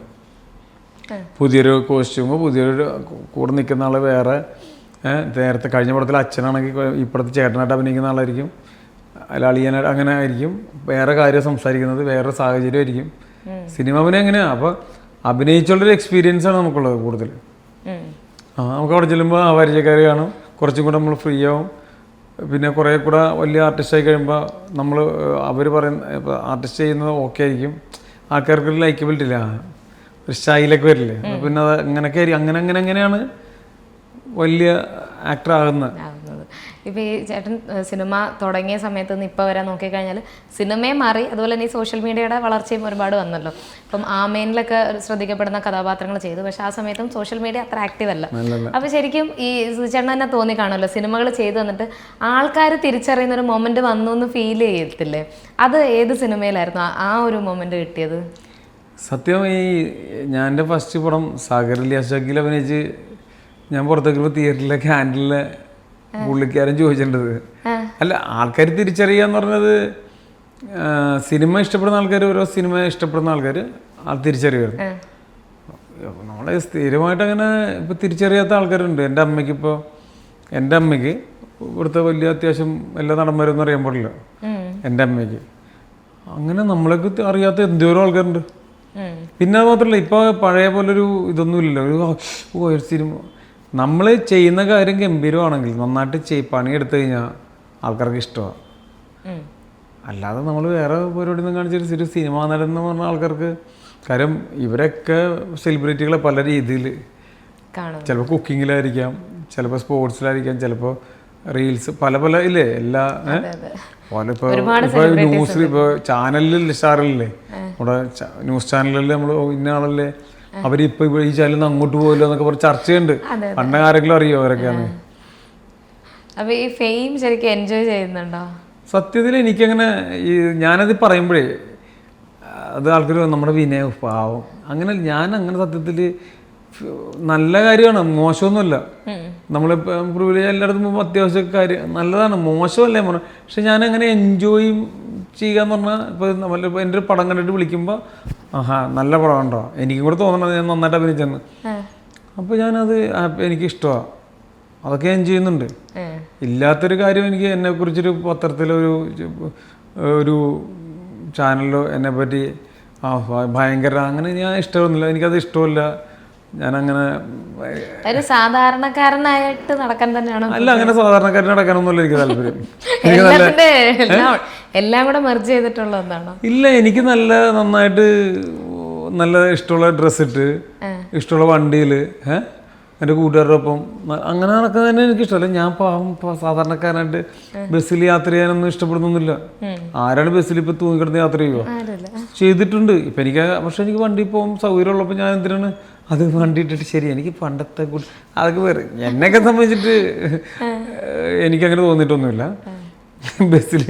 പുതിയൊരു കോസ്റ്റ്യൂമ്, പുതിയൊരു കൂടെ നിൽക്കുന്ന ആൾ വേറെ. നേരത്തെ കഴിഞ്ഞ പടത്തിൽ അച്ഛനാണെങ്കിൽ ഇപ്പോഴത്തെ ചേട്ടനായിട്ട് അഭിനയിക്കുന്ന ആളായിരിക്കും, അല്ല അളിയനായിട്ട് അങ്ങനെ ആയിരിക്കും. വേറെ കാര്യം സംസാരിക്കുന്നത്, വേറെ സാഹചര്യമായിരിക്കും. സിനിമ അഭിനയം എങ്ങനെയാണ്. അപ്പോൾ അഭിനയിച്ചുള്ളൊരു എക്സ്പീരിയൻസ് ആണ് നമുക്കുള്ളത് കൂടുതൽ. നമുക്ക് അവിടെ ചെല്ലുമ്പോൾ ആ പരിചയക്കാർ കാണും, കുറച്ചും കൂടെ നമ്മൾ ഫ്രീ ആവും. പിന്നെ കുറേ കൂടെ വലിയ ആർട്ടിസ്റ്റായി കഴിയുമ്പോൾ നമ്മൾ അവർ പറയുന്ന ഇപ്പോൾ ആർട്ടിസ്റ്റ് ചെയ്യുന്നത് ഓക്കെ ആയിരിക്കും, ആൾക്കാർക്ക് ലൈക്കബിലിറ്റി ഇല്ല, ഒരു സ്റ്റൈലൊക്കെ വരില്ലേ. പിന്നെ അത് അങ്ങനെയൊക്കെ ആയിരിക്കും. അങ്ങനെയാണ് വലിയ ആക്ടർ ആകുന്നത്. ഇപ്പോൾ ഈ ചേട്ടൻ സിനിമ തുടങ്ങിയ സമയത്ത് നിന്ന് ഇപ്പോൾ വരെ നോക്കിക്കഴിഞ്ഞാൽ സിനിമയും മാറി, അതുപോലെ തന്നെ ഈ സോഷ്യൽ മീഡിയയുടെ വളർച്ചയും ഒരുപാട് വന്നല്ലോ. ഇപ്പം ആമേനിലൊക്കെ ശ്രദ്ധിക്കപ്പെടുന്ന കഥാപാത്രങ്ങൾ ചെയ്തു, പക്ഷെ ആ സമയത്തും സോഷ്യൽ മീഡിയ അത്ര ആക്റ്റീവ് അല്ല. അപ്പോൾ ശരിക്കും ഈ ചേട്ടൻ തന്നെ തോന്നി കാണുമല്ലോ, സിനിമകൾ ചെയ്തു വന്നിട്ട് ആൾക്കാർ തിരിച്ചറിയുന്ന ഒരു മൊമെന്റ് വന്നു എന്ന് ഫീൽ ചെയ്യത്തില്ലേ? അത് ഏത് സിനിമയിലായിരുന്നു ആ ഒരു മൊമെന്റ് കിട്ടിയത്? സത്യം ഞാൻ എൻ്റെ ഫസ്റ്റ് പടം സാഗറിൽ അശോകിൽ അഭിനയിച്ച് ഞാൻ പുറത്തേക്ക് തിയേറ്ററിലെ ക്യാൻറ്റീനിലെ പുള്ളിക്കാരൻ ചോദിച്ചിട്ടുണ്ടത്. അല്ല, ആൾക്കാർ തിരിച്ചറിയുക എന്ന് പറഞ്ഞത് സിനിമ ഇഷ്ടപ്പെടുന്ന ആൾക്കാർ, ഓരോ സിനിമ ഇഷ്ടപ്പെടുന്ന ആൾക്കാർ തിരിച്ചറിയുമായിരുന്നു. നമ്മളെ സ്ഥിരമായിട്ട് അങ്ങനെ ഇപ്പോൾ തിരിച്ചറിയാത്ത ആൾക്കാരുണ്ട്. എൻ്റെ അമ്മയ്ക്ക് ഇവിടുത്തെ വലിയ അത്യാവശ്യം എല്ലാ നടന്മാരൊന്നും അറിയാൻ പാടില്ല. എൻ്റെ അമ്മയ്ക്ക് അങ്ങനെ നമ്മളൊക്കെ അറിയാത്ത എന്തോരം ആൾക്കാരുണ്ട്. പിന്നെ അത് മാത്രമല്ല, ഇപ്പോൾ പഴയ പോലൊരു ഇതൊന്നുമില്ലല്ലോ. ഒരു സിനിമ നമ്മൾ ചെയ്യുന്ന കാര്യം ഗംഭീരമാണെങ്കിൽ, നന്നായിട്ട് പണിയെടുത്തു കഴിഞ്ഞാൽ ആൾക്കാർക്ക് ഇഷ്ടമാണ്. അല്ലാതെ നമ്മൾ വേറെ പരിപാടി ഒന്നും കാണിച്ചിട്ട് ഒരു സിനിമ നടൻ എന്ന് പറഞ്ഞ ആൾക്കാർക്ക്, കാര്യം ഇവരൊക്കെ സെലിബ്രിറ്റികളെ പല രീതിയിൽ, ചിലപ്പോൾ കുക്കിങ്ങിലായിരിക്കാം, ചിലപ്പോൾ സ്പോർട്സിലായിരിക്കാം, ചിലപ്പോൾ റീൽസ് പല ഇല്ലേ എല്ലാ ഇപ്പോൾ ന്യൂസിൽ ഇപ്പോൾ ചാനലിൽ സ്റ്റാറില്ലേ, നമ്മുടെ ന്യൂസ് ചാനലിൽ നമ്മൾ ഇന്ന ആളല്ലേ, അവരിപ്പോൾ ഈ ചാനലിൽ നിന്ന് അങ്ങോട്ട് പോകില്ല എന്നൊക്കെ പറഞ്ഞ് ചർച്ചയുണ്ട്. പണ്ട് ആരെങ്കിലും അറിയോ അവരൊക്കെയാണ്. അപ്പോൾ ഈ ഫെയിം ശരിക്കും എൻജോയ് ചെയ്യുന്നുണ്ടോ? സത്യത്തിൽ എനിക്കങ്ങനെ ഞാനത് പറയുമ്പോഴേ അത് ആൾക്കാർ നമ്മുടെ വിനയ പാവം അങ്ങനെ, ഞാൻ അങ്ങനെ സത്യത്തിൽ നല്ല കാര്യമാണ്, മോശമൊന്നുമല്ല. നമ്മളിപ്പോൾ പ്രിവിലേജ് എല്ലായിടത്തും പോകുമ്പോൾ അത്യാവശ്യ കാര്യം നല്ലതാണ്, മോശമല്ലേ പറഞ്ഞു. പക്ഷെ ഞാനങ്ങനെ എൻജോയ് ചെയ്യുക എന്ന് പറഞ്ഞാൽ, ഇപ്പോൾ എൻ്റെ ഒരു പടം കണ്ടിട്ട് വിളിക്കുമ്പോൾ നല്ല പടം ഉണ്ടോ, എനിക്കും കൂടെ തോന്നണത് ഞാൻ നന്നായിട്ട് അഭിനയിച്ചെന്ന്. അപ്പോൾ ഞാനത് എനിക്കിഷ്ടമാണ്, അതൊക്കെ ഞാൻ ചെയ്യുന്നുണ്ട്. ഇല്ലാത്തൊരു കാര്യം എനിക്ക് എന്നെക്കുറിച്ചൊരു പത്രത്തിലോ ഒരു ചാനലിലോ എന്നെപ്പറ്റി ഭയങ്കര അങ്ങനെ ഞാൻ ഇഷ്ടമൊന്നുമില്ല, എനിക്കത് ഇഷ്ടമല്ല. ഞാനങ്ങനെ ഒരു സാധാരണക്കാരനായിട്ട് നടക്കാൻ തന്നെയാണ്. അല്ല, അങ്ങനെ സാധാരണക്കാരൻ നടക്കാനൊന്നുമല്ല എനിക്ക് താല്പര്യം. എല്ലാം കൂടെ മെർജ് ചെയ്തിട്ടുള്ള ഒന്നാണോ? ഇല്ല, എനിക്ക് നന്നായിട്ട് നല്ല ഇഷ്ടമുള്ള ഡ്രസ്സ് ഇട്ട് ഇഷ്ടമുള്ള വണ്ടിയിൽ എൻ്റെ കൂട്ടുകാരുടെ ഒപ്പം അങ്ങനെ നടക്കുന്നത് തന്നെ എനിക്കിഷ്ടമല്ല. ഞാൻ സാധാരണക്കാരനായിട്ട് ബസ്സിൽ യാത്ര ചെയ്യാനൊന്നും ഇഷ്ടപ്പെടുന്നൊന്നുമില്ല. ആരാണ് ബസ്സിൽ ഇപ്പം തൂങ്ങിക്കിടന്ന് യാത്ര ചെയ്യുമോ? ചെയ്തിട്ടുണ്ട് ഇപ്പം എനിക്ക്. പക്ഷെ എനിക്ക് വണ്ടി പോകും സൗകര്യമുള്ളപ്പോൾ ഞാൻ എന്തിനാണ് അത് വണ്ടി ഇട്ടിട്ട്? ശരി, എനിക്ക് പണ്ടത്തെ അതൊക്കെ വേറെ. എന്നെയൊക്കെ സംബന്ധിച്ചിട്ട് എനിക്കങ്ങനെ തോന്നിയിട്ടൊന്നുമില്ല. ബസ്സിൽ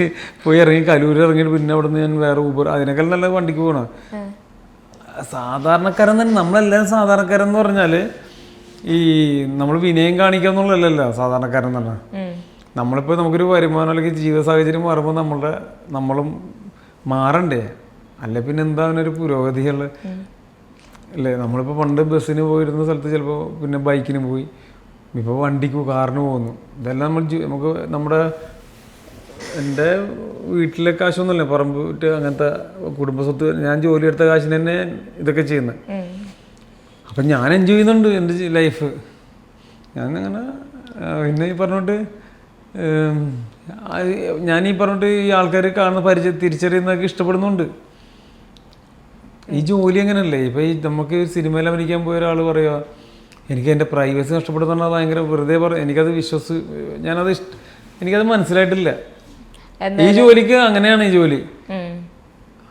പോയി ഇറങ്ങി കലൂർ ഇറങ്ങിയിട്ട് പിന്നെ അവിടെ നിന്ന് ഞാൻ വേറെ ഊബർ, അതിനേക്കാൾ നല്ല വണ്ടിക്ക് പോകണം. സാധാരണക്കാരൻ തന്നെ, നമ്മളെല്ലാവരും സാധാരണക്കാരെന്ന് പറഞ്ഞാൽ ഈ നമ്മൾ വിനയം കാണിക്കുക എന്നുള്ളതല്ലല്ലോ സാധാരണക്കാരൻ എന്ന് പറഞ്ഞാൽ. നമ്മളിപ്പോൾ നമുക്കൊരു വരുമാനം അല്ലെങ്കിൽ ജീവിത സാഹചര്യം മാറുമ്പോൾ നമ്മളും മാറണ്ടേ? അല്ലെ പിന്നെ എന്താ ഒരു പുരോഗതിയുള്ള അല്ലേ? നമ്മളിപ്പോൾ പണ്ട് ബസ്സിന് പോയിരുന്ന സ്ഥലത്ത് ചിലപ്പോൾ പിന്നെ ബൈക്കിന് പോയി, ഇപ്പോൾ വണ്ടിക്ക് കാറിന് പോകുന്നു. ഇതെല്ലാം നമുക്ക് എൻ്റെ വീട്ടിലെ കാശൊന്നുമല്ല, പറമ്പ് വിട്ട് അങ്ങനത്തെ കുടുംബസ്വത്ത്, ഞാൻ ജോലി എടുത്ത കാശിന് തന്നെ ഇതൊക്കെ ചെയ്യുന്നത്. അപ്പം ഞാൻ എൻജോയ് ചെയ്യുന്നുണ്ട് എൻ്റെ ലൈഫ്. ഞാനങ്ങനെ പിന്നെ ഈ പറഞ്ഞോട്ട് ഈ ആൾക്കാർ കാണുന്ന തിരിച്ചറിയുന്നതൊക്കെ ഇഷ്ടപ്പെടുന്നുണ്ട്. ഈ ജോലി അങ്ങനെയല്ലേ? ഇപ്പോൾ നമുക്ക് സിനിമയിൽ അഭിനയിക്കാൻ പോയ ഒരാൾ പറയുക എനിക്ക് എൻ്റെ പ്രൈവസി നഷ്ടപ്പെടുന്ന ഭയങ്കര വെറുതെ എനിക്കത് എനിക്കത് മനസ്സിലായിട്ടില്ല. ഈ ജോലിക്ക് അങ്ങനെയാണ് ഈ ജോലി.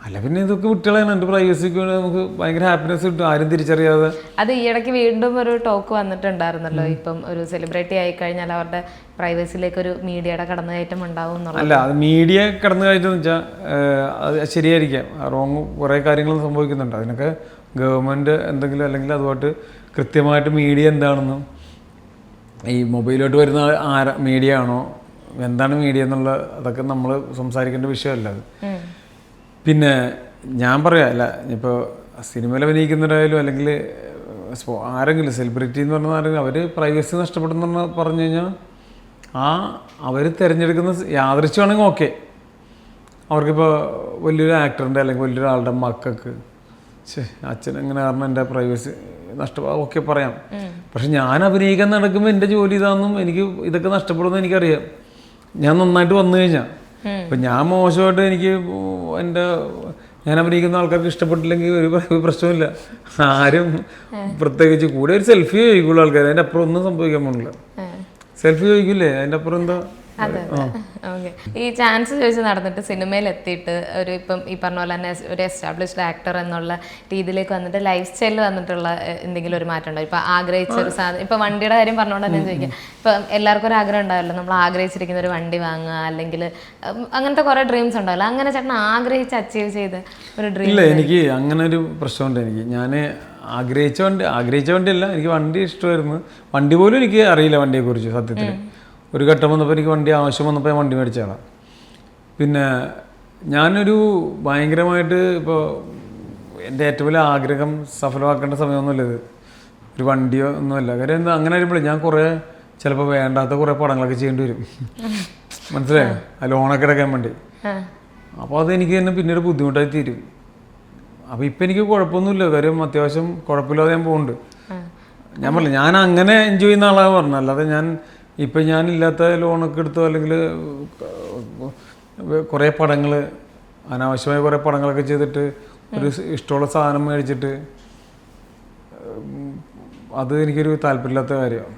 അല്ല പിന്നെ ഇതൊക്കെ വിട്ടുകളാണ്. എൻ്റെ പ്രൈവസിക്ക് നമുക്ക് ഭയങ്കര ഹാപ്പിനെസ് കിട്ടും, ആരും തിരിച്ചറിയാതെ. അത് ഈ ഇടയ്ക്ക് വീണ്ടും ഒരു ടോക്ക് വന്നിട്ടുണ്ടായിരുന്നല്ലോ, ഇപ്പം ഒരു സെലിബ്രിറ്റി ആയി കഴിഞ്ഞാൽ അവരുടെ പ്രൈവസിയിലേക്ക് ഒരു മീഡിയയുടെ കടന്നുകയറ്റം ഉണ്ടാവും. അല്ല, അത് മീഡിയ കടന്നുകയറ്റം എന്ന് വെച്ചാൽ അത് ശരിയായിരിക്കാം, റോങ് കുറേ കാര്യങ്ങളും സംഭവിക്കുന്നുണ്ട്. അതിനൊക്കെ ഗവൺമെൻറ് എന്തെങ്കിലും അല്ലെങ്കിൽ അതുമായിട്ട് കൃത്യമായിട്ട് മീഡിയ എന്താണെന്നും ഈ മൊബൈലോട്ട് വരുന്ന മീഡിയ ആണോ എന്താണ് മീഡിയ എന്നുള്ള അതൊക്കെ നമ്മൾ സംസാരിക്കേണ്ട വിഷയമല്ല അത്. പിന്നെ ഞാൻ പറയാം, അല്ല ഇപ്പോൾ സിനിമയിൽ അഭിനയിക്കുന്നവരായാലും അല്ലെങ്കിൽ ആരെങ്കിലും സെലിബ്രിറ്റി എന്ന് പറഞ്ഞാൽ ആരെങ്കിലും അവർ പ്രൈവസി നഷ്ടപ്പെടുന്ന പറഞ്ഞു കഴിഞ്ഞാൽ അവർ തിരഞ്ഞെടുക്കുന്ന യാദൃശ്യമാണെങ്കിൽ ഓക്കെ, അവർക്കിപ്പോൾ വലിയൊരു ആക്ടറിൻ്റെ അല്ലെങ്കിൽ വലിയൊരാളുടെ മക്കൾക്ക് അച്ഛൻ എങ്ങനെ കാരണം എൻ്റെ പ്രൈവസി ഓക്കെ പറയാം. പക്ഷെ ഞാൻ അഭിനയിക്കാൻ നടക്കുമ്പോൾ എൻ്റെ ജോലി ഇതാണെന്നും എനിക്ക് ഇതൊക്കെ നഷ്ടപ്പെടുമെന്ന് എനിക്കറിയാം. ഞാൻ നന്നായിട്ട് വന്നു കഴിഞ്ഞാൽ ഇപ്പം ഞാൻ മോശമായിട്ട് എനിക്ക് ഞാൻ അഭിനയിക്കുന്ന ആൾക്കാർക്ക് ഇഷ്ടപ്പെട്ടില്ലെങ്കിൽ ഒരു പ്രശ്നമില്ല. ആരും പ്രത്യേകിച്ച് കൂടെ ഒരു സെൽഫി ചോദിക്കുള്ളൂ ആൾക്കാർ, അതിൻ്റെ അപ്പുറം ഒന്നും സംഭവിക്കാൻ പോകുന്നില്ല. സെൽഫി ചോദിക്കില്ലേ, അതിൻ്റെ അപ്പുറം എന്താ. ഓക്കെ, ഈ ചാൻസ് ചോദിച്ച് നടന്നിട്ട് സിനിമയിൽ എത്തിയിട്ട് ഇപ്പം ഈ പറഞ്ഞ പോലെ തന്നെ ഒരു എസ്റ്റാബ്ലിഷ്ഡ് ആക്ടർ എന്നുള്ള രീതിയിലേക്ക് വന്നിട്ട് ലൈഫ് സ്റ്റൈലിൽ വന്നിട്ടുള്ള എന്തെങ്കിലും ഒരു മാറ്റം ഉണ്ടോ? ഇപ്പം ആഗ്രഹിച്ച ഒരു സാധനം, ഇപ്പം വണ്ടിയുടെ കാര്യം പറഞ്ഞുകൊണ്ട് തന്നെ ചോദിക്കാം. ഇപ്പം എല്ലാവർക്കും ഒരു ആഗ്രഹം ഉണ്ടാവില്ല, നമ്മൾ ആഗ്രഹിച്ചിരിക്കുന്ന ഒരു വണ്ടി വാങ്ങുക, അല്ലെങ്കിൽ അങ്ങനത്തെ കുറേ ഡ്രീംസ് ഉണ്ടാവില്ല. അങ്ങനെ ചേട്ടൻ ആഗ്രഹിച്ച് അച്ചീവ് ചെയ്ത് ഒരു ഡ്രീം? ഇല്ല, എനിക്ക് അങ്ങനെ ഒരു പ്രശ്നമുണ്ട്. ഞാൻ ആഗ്രഹിച്ച വണ്ടിയല്ല, എനിക്ക് വണ്ടി ഇഷ്ടമായിരുന്നു. വണ്ടി പോലും എനിക്ക് അറിയില്ല വണ്ടിയെക്കുറിച്ച് സത്യത്തിൽ. ഒരു ഘട്ടം വന്നപ്പോൾ എനിക്ക് വണ്ടി ആവശ്യം വന്നപ്പോൾ ഞാൻ വണ്ടി മേടിച്ചതാണ്. പിന്നെ ഞാനൊരു ഭയങ്കരമായിട്ട് ഇപ്പോൾ എൻ്റെ ഏറ്റവും വലിയ ആഗ്രഹം സഫലമാക്കേണ്ട സമയമൊന്നുമില്ല ഇത്, ഒരു വണ്ടിയോ ഒന്നുമല്ല. കാര്യം എന്താ, അങ്ങനെ വരുമ്പോഴേ ഞാൻ കുറേ ചിലപ്പോൾ വേണ്ടാത്ത കുറേ പടങ്ങളൊക്കെ ചെയ്യേണ്ടി വരും. മനസ്സിലായോ? ആ ലോണൊക്കെ എടുക്കാൻ വേണ്ടി. അപ്പോൾ അതെനിക്ക് തന്നെ പിന്നീട് ബുദ്ധിമുട്ടായി തീരും. അപ്പോൾ ഇപ്പം എനിക്ക് കുഴപ്പമൊന്നുമില്ല, കാര്യം അത്യാവശ്യം കുഴപ്പമില്ലാതെ ഞാൻ പോകുന്നുണ്ട്. ഞാൻ പറഞ്ഞില്ല, ഞാൻ അങ്ങനെ എൻജോയ് ചെയ്യുന്ന ആളാണ് പറഞ്ഞത്. അല്ലാതെ ഇപ്പം ഞാനില്ലാത്ത ലോണൊക്കെ എടുത്തോ അല്ലെങ്കിൽ കുറേ പടങ്ങൾ അനാവശ്യമായ കുറേ പടങ്ങളൊക്കെ ചെയ്തിട്ട് ഒരു ഇഷ്ടമുള്ള സാധനം മേടിച്ചിട്ട് അത് എനിക്കൊരു താല്പര്യമില്ലാത്ത കാര്യമാണ്.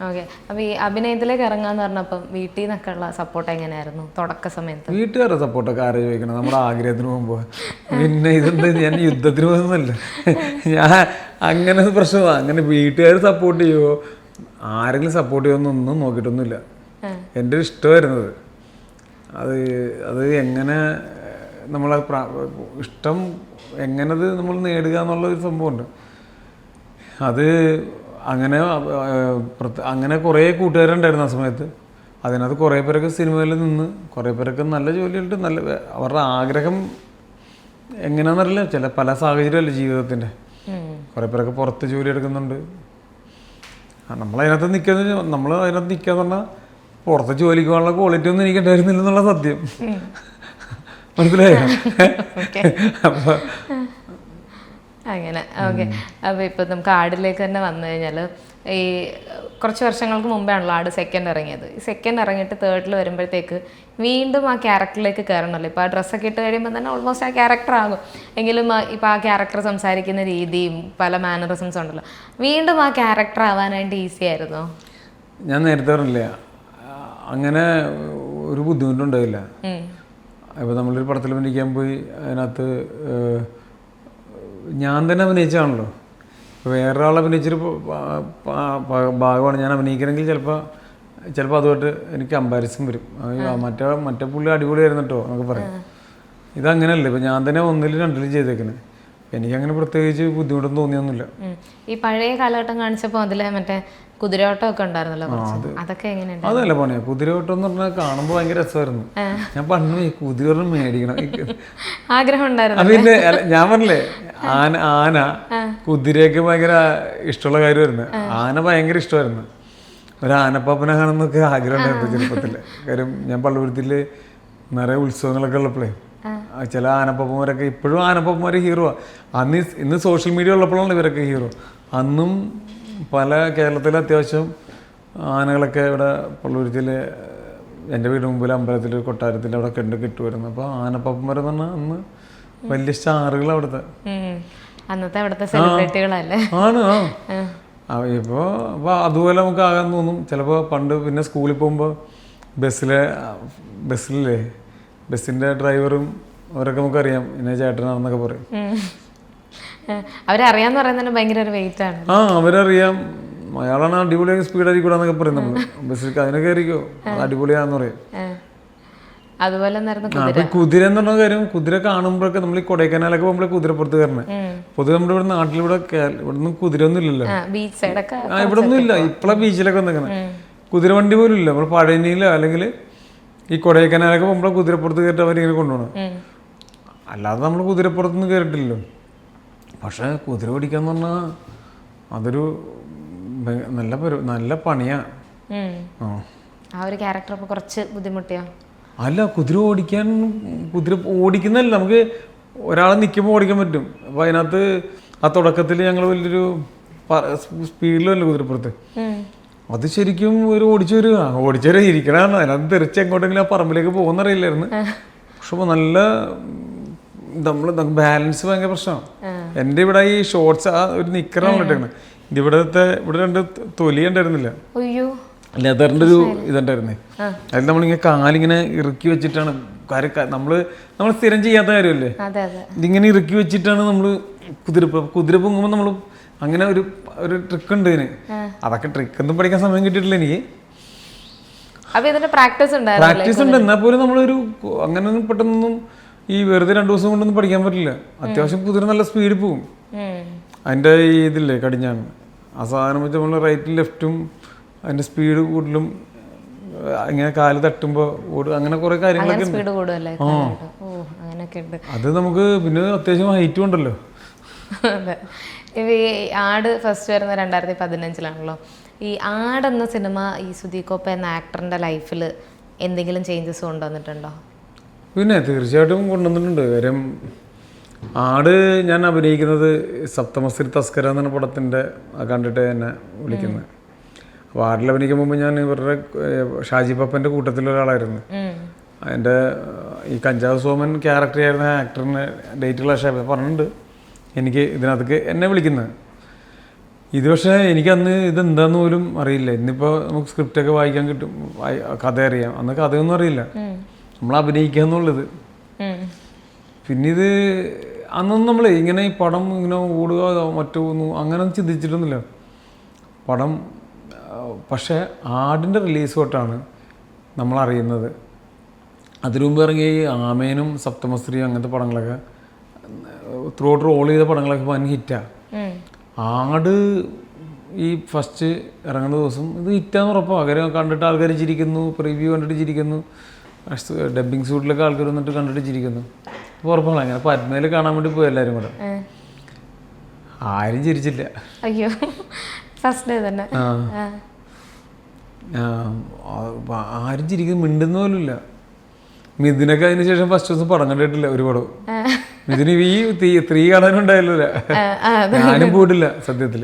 ഓക്കെ, അപ്പോൾ ഈ അഭിനയത്തിലേക്ക് ഇറങ്ങാന്ന് പറഞ്ഞപ്പം വീട്ടിൽ നിന്നൊക്കെ ഉള്ള സപ്പോർട്ട് എങ്ങനെയായിരുന്നു തുടക്ക സമയത്ത്? വീട്ടുകാരുടെ സപ്പോർട്ടൊക്കെ ആരെ ചോദിക്കണം, നമ്മുടെ ആഗ്രഹത്തിന് പോകുമ്പോൾ. പിന്നെ ഇതെന്താ, ഞാൻ യുദ്ധത്തിന് പോകുന്നതല്ല, ഞാൻ അങ്ങനെ പ്രശ്നമാണ്. അങ്ങനെ വീട്ടുകാർ സപ്പോർട്ട് ചെയ്യുമോ ആരെങ്കിലും സപ്പോർട്ട് ചെയ്യുമെന്നൊന്നും നോക്കിയിട്ടൊന്നുമില്ല. എൻ്റെ ഒരു ഇഷ്ടമായിരുന്നത് അത് എങ്ങനെ നമ്മളെ ഇഷ്ടം എങ്ങനത് നമ്മൾ നേടുക എന്നുള്ളൊരു സംഭവമുണ്ട്. അത് അങ്ങനെ കുറേ കൂട്ടുകാരുണ്ടായിരുന്നു ആ സമയത്ത്. അതിനകത്ത് കുറേ പേരൊക്കെ സിനിമയിൽ നിന്ന്, കുറേ പേരൊക്കെ നല്ല ജോലിയുണ്ട്, നല്ല അവരുടെ ആഗ്രഹം എങ്ങനെയാണെന്നറിയില്ല, പല സാഹചര്യമല്ല ജീവിതത്തിൻ്റെ. കുറേ പേരൊക്കെ പുറത്ത് ജോലി എടുക്കുന്നുണ്ട്. നമ്മളതിനകത്ത് നിൽക്കാന്ന് പറഞ്ഞാൽ പുറത്ത് ജോലിക്ക് പോകാനുള്ള ക്വാളിറ്റി ഒന്നും എനിക്ക് ഉണ്ടായിരുന്നില്ല എന്നുള്ള സത്യം. മനസ്സിലായോ? അപ്പം അങ്ങനെ. ഓക്കെ, അപ്പോൾ ഇപ്പം നമുക്ക് ആടിലേക്ക് തന്നെ വന്നു കഴിഞ്ഞാൽ ഈ കുറച്ച് വർഷങ്ങൾക്ക് മുമ്പാണല്ലോ ആട് സെക്കൻഡ് ഇറങ്ങിയത്. ഈ സെക്കൻഡ് ഇറങ്ങിയിട്ട് തേർഡിൽ വരുമ്പോഴത്തേക്ക് വീണ്ടും ആ ക്യാരക്ടറിലേക്ക് കയറണമല്ലോ. ഇപ്പോൾ ആ ഡ്രസ്സൊക്കെ ഇട്ട് കഴിയുമ്പോൾ തന്നെ ഓൾമോസ്റ്റ് ആ ക്യാരക്ടർ ആകും. എങ്കിലും ഇപ്പോൾ ആ ക്യാരക്ടർ സംസാരിക്കുന്ന രീതിയും പല മാനറിസംസ് ഉണ്ടല്ലോ, വീണ്ടും ആ ക്യാരക്ടർ ആവാനായിട്ട് ഈസി ആയിരുന്നോ? ഞാൻ നേരത്തെ പറഞ്ഞില്ലേ, അങ്ങനെ ഒരു ബുദ്ധിമുട്ടുണ്ടായില്ല. ഇപ്പോൾ നമ്മളൊരു പടത്തിൽ അഭിനയിക്കാൻ പോയി, അതിനകത്ത് ഞാൻ തന്നെ അഭിനയിച്ചാണല്ലോ. ഇപ്പോൾ വേറൊരാൾ അഭിനയിച്ചൊരു ഭാഗമാണ് ഞാൻ അഭിനയിക്കണമെങ്കിൽ ചിലപ്പോൾ അതുമായിട്ട് എനിക്ക് കമ്പാരിസൺ വരും. മറ്റേ പുള്ളി അടിപൊളിയായിരുന്നു കേട്ടോ എന്നൊക്കെ പറയും. ഇതങ്ങനെയല്ല, ഇപ്പം ഞാൻ തന്നെ 1-ലും 2-ലും ചെയ്തേക്കണേ. എനിക്കങ്ങനെ പ്രത്യേകിച്ച് ബുദ്ധിമുട്ടൊന്നും തോന്നിയൊന്നുമില്ല. ഈ പഴയ കാലഘട്ടം കാണിച്ചപ്പോൾ അതിലെ മറ്റേ കുതിരയോട്ടമൊക്കെ ഉണ്ടായിരുന്നല്ലോ, അതൊക്കെ എങ്ങനെയുണ്ട്? അതല്ല പണിയാ, കുതിരയോട്ടം എന്ന് പറഞ്ഞാൽ കാണുമ്പോൾ ഭയങ്കര രസമായിരുന്നു. ഞാൻ പണ്ട് കുതിര മേടിക്കണം ആഗ്രഹം ഉണ്ടായിരുന്നു. പിന്നെ ഞാൻ പറഞ്ഞില്ലേ, ആന കുതിരയൊക്കെ ഭയങ്കര ഇഷ്ടമുള്ള കാര്യമായിരുന്നു. ആന ഭയങ്കര ഇഷ്ടമായിരുന്നു. ഒരു ആനപ്പാപ്പനെ കാണുന്നൊക്കെ ആഗ്രഹം ഉണ്ടായിരുന്നു ചെറുപ്പത്തിൽ. കാര്യം ഞാൻ പള്ളുരുത്തിൽ നിറയെ ഉത്സവങ്ങളൊക്കെ ഉള്ളപ്പോഴേ ചില ആനപ്പാപ്പന്മാരൊക്കെ, ഇപ്പോഴും ആനപ്പാപ്പന്മാർ ഹീറോ. ഇന്ന് സോഷ്യൽ മീഡിയ ഉള്ളപ്പോഴാണ് ഇവരൊക്കെ ഹീറോ. അന്നും പല കേരളത്തിലെ അത്യാവശ്യം ആനകളൊക്കെ ഇവിടെ പള്ളുരുത്തിൽ എൻ്റെ വീട് മുമ്പിൽ അമ്പലത്തിൽ കൊട്ടാരത്തിൽ അവിടെ കിട്ടുമായിരുന്നു. അപ്പോൾ ആനപ്പാപ്പന്മാരെന്ന് പറഞ്ഞാൽ അന്ന് വലിയ സ്റ്റാറുകൾ അവിടുത്തെ ആണ്. അപ്പോൾ അതുപോലെ നമുക്ക് ആകാൻ തോന്നും ചിലപ്പോൾ. പണ്ട് പിന്നെ സ്കൂളിൽ പോകുമ്പോൾ ബസ്സിലെ ബസ്സിൻ്റെ ഡ്രൈവറും അവരൊക്കെ നമുക്കറിയാം, ഇന്ന ചേട്ടനാണെന്നൊക്കെ പറയും. അവരറിയാന്ന് പറയുന്നത് ഭയങ്കര ഒരു വെയിറ്റ് ആണ്. അവരറിയാം, അയാളാണ് അടിപൊളിയായി സ്പീഡായി കൂടാന്നൊക്കെ പറയും. നമ്മൾ ബസ്സിൽ അതിനൊക്കെ ആയിരിക്കും അത് അടിപൊളിയാന്ന് പറയും. അതുപോലെ കുതിര എന്ന് പറഞ്ഞ കാര്യം, കുതിര കാണുമ്പോഴൊക്കെ നമ്മൾ ഈ കൊടൈക്കനാലൊക്കെ പോകുമ്പോഴേ കുതിരപ്പുറത്ത് കയറണേ. പൊതുവെ നമ്മുടെ ഇവിടെ നാട്ടിലിവിടെ ഇവിടൊന്നും കുതിരയൊന്നും ഇല്ലല്ലോ. ഇവിടെ ഒന്നും ഇല്ല. ഇപ്പോഴാണ് ബീച്ചിലൊക്കെ വന്നിരിക്കണേ. കുതിര വണ്ടി പോലും ഇല്ല. നമ്മൾ പഴനിയിലോ അല്ലെങ്കിൽ ഈ കൊടൈക്കനാലൊക്കെ പോകുമ്പോൾ കുതിരപ്പുറത്ത് കയറിട്ട് അവരിങ്ങനെ കൊണ്ടുപോകണം. അല്ലാതെ നമ്മൾ കുതിരപ്പുറത്തുനിന്ന് കയറിയിട്ടില്ലല്ലോ. പക്ഷേ കുതിര ഓടിക്കാന്ന് പറഞ്ഞാൽ അതൊരു നല്ല പണിയാണ്. ആ ഒരു ക്യാരക്ടർ അപ്പോൾ കുറച്ച് ബുദ്ധിമുട്ടിയോ? അല്ല, കുതിര ഓടിക്കുന്നതല്ല, നമുക്ക് ഒരാളെ നിൽക്കുമ്പോൾ ഓടിക്കാൻ പറ്റും. അപ്പോൾ അതിനകത്ത് ആ തുടക്കത്തിൽ ഞങ്ങൾ വലിയൊരു സ്പീഡിലല്ലേ കുതിരപ്പുറത്ത്, അത് ശരിക്കും ഒരു ഓടിച്ചൊരു ഇരിക്കണതാണ്. അതിനകത്ത് തെറിച്ച് എങ്ങോട്ടെങ്കിലും ആ പറമ്പിലേക്ക് പോകുന്നറിയില്ലായിരുന്നു. പക്ഷെ നല്ല നമുക്ക് ബാലൻസ് ഭയങ്കര പ്രശ്നമാണ്. എൻ്റെ ഇവിടെ ഈ ഷോർട്സ് ആ ഒരു നിക്കറാണ് ഇട്ടേക്കണത്. ഇവിടെ 2 തൊലി ഉണ്ടായിരുന്നില്ല, ലെതറിൻ്റെ ഒരു ഇതുണ്ടായിരുന്നേ. അതിൽ നമ്മളിങ്ങനെ കാലിങ്ങനെ ഇറുക്കി വെച്ചിട്ടാണ് നമ്മൾ സ്ഥിരം ചെയ്യാത്ത കാര്യമല്ലേ, ഇതിങ്ങനെ ഇറുക്കി വെച്ചിട്ടാണ് നമ്മൾ കുതിര പൊങ്ങുമ്പോൾ നമ്മൾ അങ്ങനെ ഒരു ട്രിക്ക് ഉണ്ട് ഇതിന്. അതൊക്കെ ട്രിക്കൊന്നും പഠിക്കാൻ സമയം കിട്ടിയിട്ടില്ല എനിക്ക്. പ്രാക്ടീസ് ഉണ്ട്, എന്നാൽ പോലും നമ്മളൊരു അങ്ങനെയൊന്നും പെട്ടെന്നൊന്നും ഈ വെറുതെ 2 ദിവസം കൊണ്ടൊന്നും പഠിക്കാൻ പറ്റില്ല. അത്യാവശ്യം കുതിര നല്ല സ്പീഡിൽ പോകും. അതിൻ്റെ ഈ ഇതില്ലേ കടിഞ്ഞാണ്, ആ സാധനം വെച്ച് നമ്മൾ റൈറ്റും ലെഫ്റ്റും അതിൻ്റെ സ്പീഡ് കൂടുതലും ഇങ്ങനെ കാല് തട്ടുമ്പോൾ അങ്ങനെ കുറേ കാര്യങ്ങളൊക്കെ ഉണ്ട്. അത് നമുക്ക് പിന്നെ അത്യാവശ്യം ഹൈറ്റും ഉണ്ടല്ലോ. അതെ. ഈ ആട് ഫസ്റ്റ് വരുന്ന 2015 ഈ ആട് എന്ന സിനിമ ഈ സുധീകോപ്പ എന്ന ആക്ടറിൻ്റെ ലൈഫിൽ എന്തെങ്കിലും ചേഞ്ചസ് കൊണ്ടുവന്നിട്ടുണ്ടോ? പിന്നെ തീർച്ചയായിട്ടും കൊണ്ടുവന്നിട്ടുണ്ട്. കാര്യം ആട് ഞാൻ അഭിനയിക്കുന്നത് സപ്തമശ്രീ തസ്കര എന്ന പടത്തിൻ്റെ കണ്ടിട്ട് എന്നെ വിളിക്കുന്നത്. അപ്പോൾ ആടിൽ അഭിനയിക്കാൻ മുമ്പ് ഞാൻ ഇവരുടെ ഷാജി പപ്പൻ്റെ കൂട്ടത്തിലൊരാളായിരുന്നു. അതിൻ്റെ ഈ കഞ്ചാവ് സോമൻ ക്യാരക്ടർ ആയിരുന്ന ആക്ടറിന് ഡേറ്റുള്ള ഷാബ് പറഞ്ഞിട്ടുണ്ട് എനിക്ക് ഇതിനകത്തേക്ക് എന്നെ വിളിക്കുന്നത്. ഇത് പക്ഷേ എനിക്കന്ന് ഇതെന്താന്ന് പോലും അറിയില്ല. ഇന്നിപ്പോൾ നമുക്ക് സ്ക്രിപ്റ്റൊക്കെ വായിക്കാൻ കിട്ടും, കഥ അറിയാം. അന്ന് കഥയൊന്നും അറിയില്ല, നമ്മൾ അഭിനയിക്കുക എന്നുള്ളത്. പിന്നെ ഇത് അന്നൊന്നും നമ്മൾ ഇങ്ങനെ ഈ പടം ഇങ്ങനെ ഓടുക മറ്റോ അങ്ങനെയൊന്നും ചിന്തിച്ചിട്ടൊന്നുമില്ല പടം. പക്ഷേ ആടിൻ്റെ റിലീസ് തൊട്ടാണ് നമ്മളറിയുന്നത്. അതിനു മുമ്പ് ഇറങ്ങിയ ഈ ആമേനും സപ്തമശ്രീ അങ്ങനത്തെ പടങ്ങളൊക്കെ ത്രൂ ഔട്ട് റോൾ ചെയ്ത പടങ്ങളൊക്കെ വൻ ഹിറ്റാണ്. ആട് ഈ ഫസ്റ്റ് ഇറങ്ങുന്ന ദിവസം ഇത് ഹിറ്റാന്ന് ഉറപ്പാണ്. കാര്യം കണ്ടിട്ട് ആൾക്കാർ ചിരിക്കുന്നു, പ്രിവ്യൂ കണ്ടിട്ട് ചിരിക്കുന്നു, ഡബ്ബിങ് സൂട്ടിലൊക്കെ ആൾക്കാർ വന്നിട്ട് കണ്ടിട്ട് ചിരിക്കുന്നു. അപ്പോൾ ഉറപ്പാണ്. അങ്ങനെ പത്മയിൽ കാണാൻ വേണ്ടി പോയി എല്ലാവരും കൂടെ, ആരും ചിരിച്ചില്ല. അയ്യോ, ഫസ്റ്റ് ഡേ തന്നെ ആരും ചിരിക്കുന്നു, മിണ്ടുന്ന പോലുമില്ല. മിഥുനൊക്കെ അതിന് ശേഷം ഫസ്റ്റ് ദിവസം പടം കണ്ടിട്ടില്ല ഒരു പടവും. മിഥുന് ഈ 3 കാണാനുണ്ടായല്ലോ, ഞാനും പോയിട്ടില്ല സത്യത്തിൽ.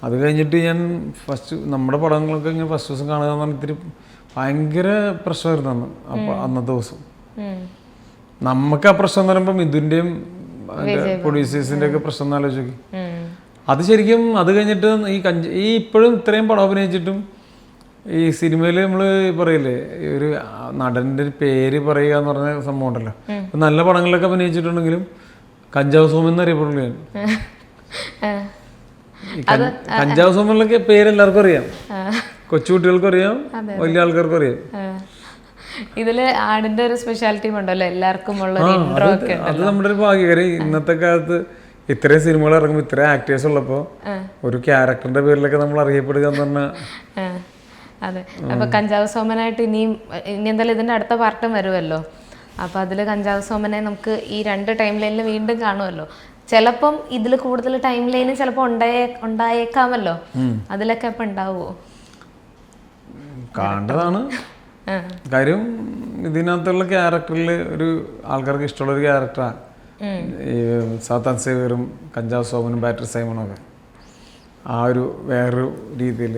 അത് കഴിഞ്ഞിട്ട് ഞാൻ നമ്മുടെ പടങ്ങളൊക്കെ ഇങ്ങനെ ഫസ്റ്റ് ദിവസം കാണുക എന്ന് പറഞ്ഞാൽ ഇത്തിരി ഭയങ്കര പ്രശ്നമായിരുന്നു അന്ന്. അപ്പോൾ അന്നത്തെ ദിവസം നമുക്ക് ആ പ്രശ്നം എന്ന് പറയുമ്പോൾ മിഥുൻ്റെയും പ്രൊഡ്യൂസേഴ്സിൻ്റെ ഒക്കെ പ്രശ്നം എന്ന് ആലോചിച്ചു. അത് ശരിക്കും അത് കഴിഞ്ഞിട്ട് ഈ ഇപ്പോഴും ഇത്രയും പടം അഭിനയിച്ചിട്ടും ഈ സിനിമയിൽ നമ്മൾ പറയില്ലേ ഒരു നടൻ്റെ പേര് പറയുക എന്ന് പറഞ്ഞ സംഭവം ഉണ്ടല്ലോ. നല്ല പടങ്ങളിലൊക്കെ അഭിനയിച്ചിട്ടുണ്ടെങ്കിലും കഞ്ചാവ് സോമൻ എന്നറിയപ്പെടുള്ളൂ ഞാൻ. കഞ്ചാവ് സോമനിലൊക്കെ പേര് എല്ലാവർക്കും അറിയാം, കൊച്ചുകുട്ടികൾക്കും അറിയാം, വലിയ ആൾക്കാർക്കും അറിയാം. ഇതില് ആടിന്റെ ഒരു സ്പെഷ്യാലിറ്റി ഉണ്ടല്ലോ, എല്ലാവർക്കും ഉള്ള ഇൻട്രോ ഒക്കെ. അത് നമ്മുടെ ഒരു ഭാഗ്യകരം. ഇന്നത്തെ കാലത്ത് ഇത്രയും സിനിമകൾ ഇറങ്ങുമ്പോൾ ഇത്രയും ആക്ടേഴ്സ് ഉള്ളപ്പോൾ ഒരു ക്യാരക്ടറിന്റെ പേരിലൊക്കെ നമ്മൾ അറിയപ്പെടുക എന്ന് പറഞ്ഞാൽ. അതെ. അപ്പൊ കഞ്ചാവ് സോമനായിട്ട് ഇനി എന്തായാലും ഇതിന്റെ അടുത്ത പാർട്ടും വരുമല്ലോ. അപ്പൊ അതില് കഞ്ചാവ് സോമനെ നമുക്ക് ഈ 2 ടൈം ലൈനിൽ വീണ്ടും കാണുമല്ലോ. ചിലപ്പം ഇതിൽ കൂടുതൽ ടൈം ലൈന് ചിലപ്പോൾ ഉണ്ടായേക്കാമല്ലോ. അതിലൊക്കെ ഇപ്പൊ ഉണ്ടാവുമോ? കാണേണ്ടതാണ്. കാര്യം ഇതിനകത്തുള്ള ക്യാരക്ടറിൽ ഒരു ആൾക്കാർക്ക് ഇഷ്ടമുള്ളൊരു ക്യാരക്ടറാണ് ഈ സാത്താൻ സേവ്യറും കഞ്ചാവ് സോമനും ബാറ്ററി സൈമണും ഒക്കെ. ആ ഒരു വേറൊരു രീതിയിൽ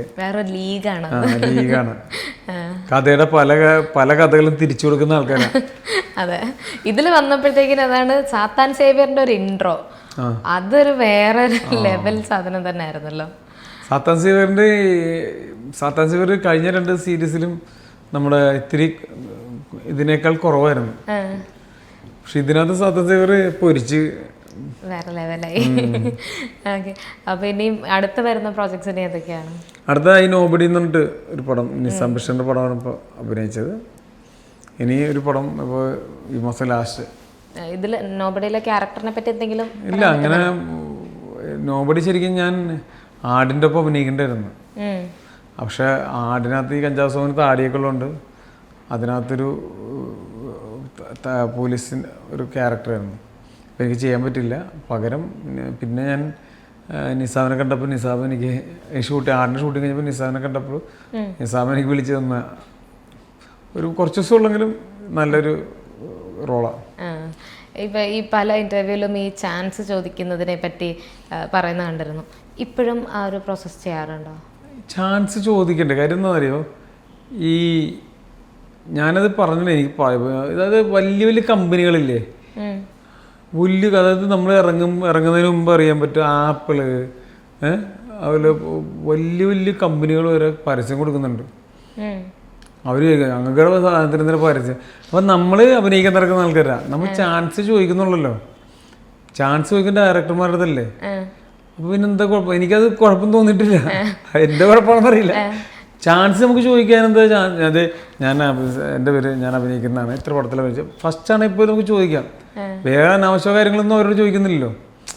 ലീഗാണ്. കഥയുടെ പല കഥകളും തിരിച്ചു കൊടുക്കുന്ന ആൾക്കാരാണ്. അതെ. ഇതിൽ വന്നപ്പോഴത്തേക്കിനും അതാണ് സാത്താൻ സേവ്യറിന്റെ ഒരു ഇൻട്രോ. അതൊരു വേറെ ലെവൽ സാധനം തന്നെ ആയിരുന്നല്ലോ. സാത്താൻ സേവ്യർ കഴിഞ്ഞ 2 സീരീസിലും നമ്മുടെ ഇത്തിരി ഇതിനേക്കാൾ കുറവായിരുന്നു. പക്ഷെ ഇതിനകത്ത് സാത്താൻ സേവ്യർ പൊരിച്ച് വേറെ ലെവലായി. ഓക്കെ. അപ്പൊ ഇനിയും അടുത്ത വരുന്ന പ്രോജക്ട്സിന് ഏതൊക്കെയാണ്? അടുത്ത ഈ നോബഡി എന്ന് പറഞ്ഞിട്ട് ഒരു പടം, നിസാം ബഷീറിന്റെ പടമാണ് ഇപ്പോൾ അഭിനയിച്ചത്. ഇനി ഒരു പടം ഇപ്പോൾ ഈ മാസം ലാസ്റ്റ്. ഇതിൽ നോബഡിയിലെ ക്യാരക്ടറിനെ പറ്റി എന്തെങ്കിലും? ഇല്ല, അങ്ങനെ നോബഡി ശരിക്കും ഞാൻ ആടിൻ്റെ ഒപ്പം അഭിനയിക്കേണ്ടായിരുന്നു. പക്ഷെ ആടിനകത്ത് ഈ കഞ്ചാവ് സോമന് താടിയൊക്കെ ഉള്ളതുകൊണ്ട് അതിനകത്തൊരു പോലീസിൻ്റെ ഒരു ക്യാരക്ടറായിരുന്നു. അപ്പോൾ എനിക്ക് ചെയ്യാൻ പറ്റില്ല. പകരം പിന്നെ ഞാൻ നിസാമിനെ കണ്ടപ്പോൾ നിസാം എനിക്ക് ആടിൻ്റെ ഷൂട്ടിങ് കഴിഞ്ഞപ്പോൾ നിസാമിനെ കണ്ടപ്പോൾ നിസാം എനിക്ക് വിളിച്ചു തന്ന ഒരു കുറച്ച് ദിവസമുള്ളെങ്കിലും നല്ലൊരു റോളാണ്. ഇപ്പം ഈ പല ഇൻ്റർവ്യൂവിലും ഈ ചാൻസ് ചോദിക്കുന്നതിനെ പറ്റി പറയുന്ന കണ്ടിരുന്നു. ഇപ്പോഴും ആ ഒരു പ്രോസസ്സ് ചെയ്യാറുണ്ടോ? ചാൻസ് ചോദിക്കണ്ടേ? കാര്യം എന്താ അറിയോ, ഈ ഞാനത് പറഞ്ഞില്ല, എനിക്ക് അതായത് വലിയ വലിയ കമ്പനികളില്ലേ, അതായത് നമ്മൾ ഇറങ്ങുന്നതിന് മുമ്പ് അറിയാൻ പറ്റും. ആപ്പിള്, അതുപോലെ വലിയ വലിയ കമ്പനികൾ വരെ പരസ്യം കൊടുക്കുന്നുണ്ട്. അവർ ഞങ്ങളുടെ സാധനത്തിന് എന്തെങ്കിലും പരസ്യം. അപ്പം നമ്മൾ അഭിനയിക്കാൻ നടക്കുന്ന ആൾക്കാരാണ്. നമ്മൾ ചാൻസ് ചോദിക്കുന്നുള്ളല്ലോ. ചാൻസ് ചോദിക്കുന്ന ഡയറക്ടർമാരുടെ അല്ലേ. അപ്പോൾ പിന്നെ എന്താ കുഴപ്പം? എനിക്കത് കുഴപ്പം തോന്നിയിട്ടില്ല. എൻ്റെ കുഴപ്പമാണെന്ന് അറിയില്ല. ചാൻസ് നമുക്ക് ചോദിക്കാൻ എന്താ, അത് എൻ്റെ പേര് ഞാൻ അഭിനയിക്കുന്നതാണ്, ഇത്ര പടത്തിൽ അഭിനയിച്ചത് ഫസ്റ്റാണ്. ഇപ്പോൾ നമുക്ക് ചോദിക്കാം. വേറെ അനാവശ്യ കാര്യങ്ങളൊന്നും അവരോട് ചോദിക്കുന്നില്ലല്ലോ.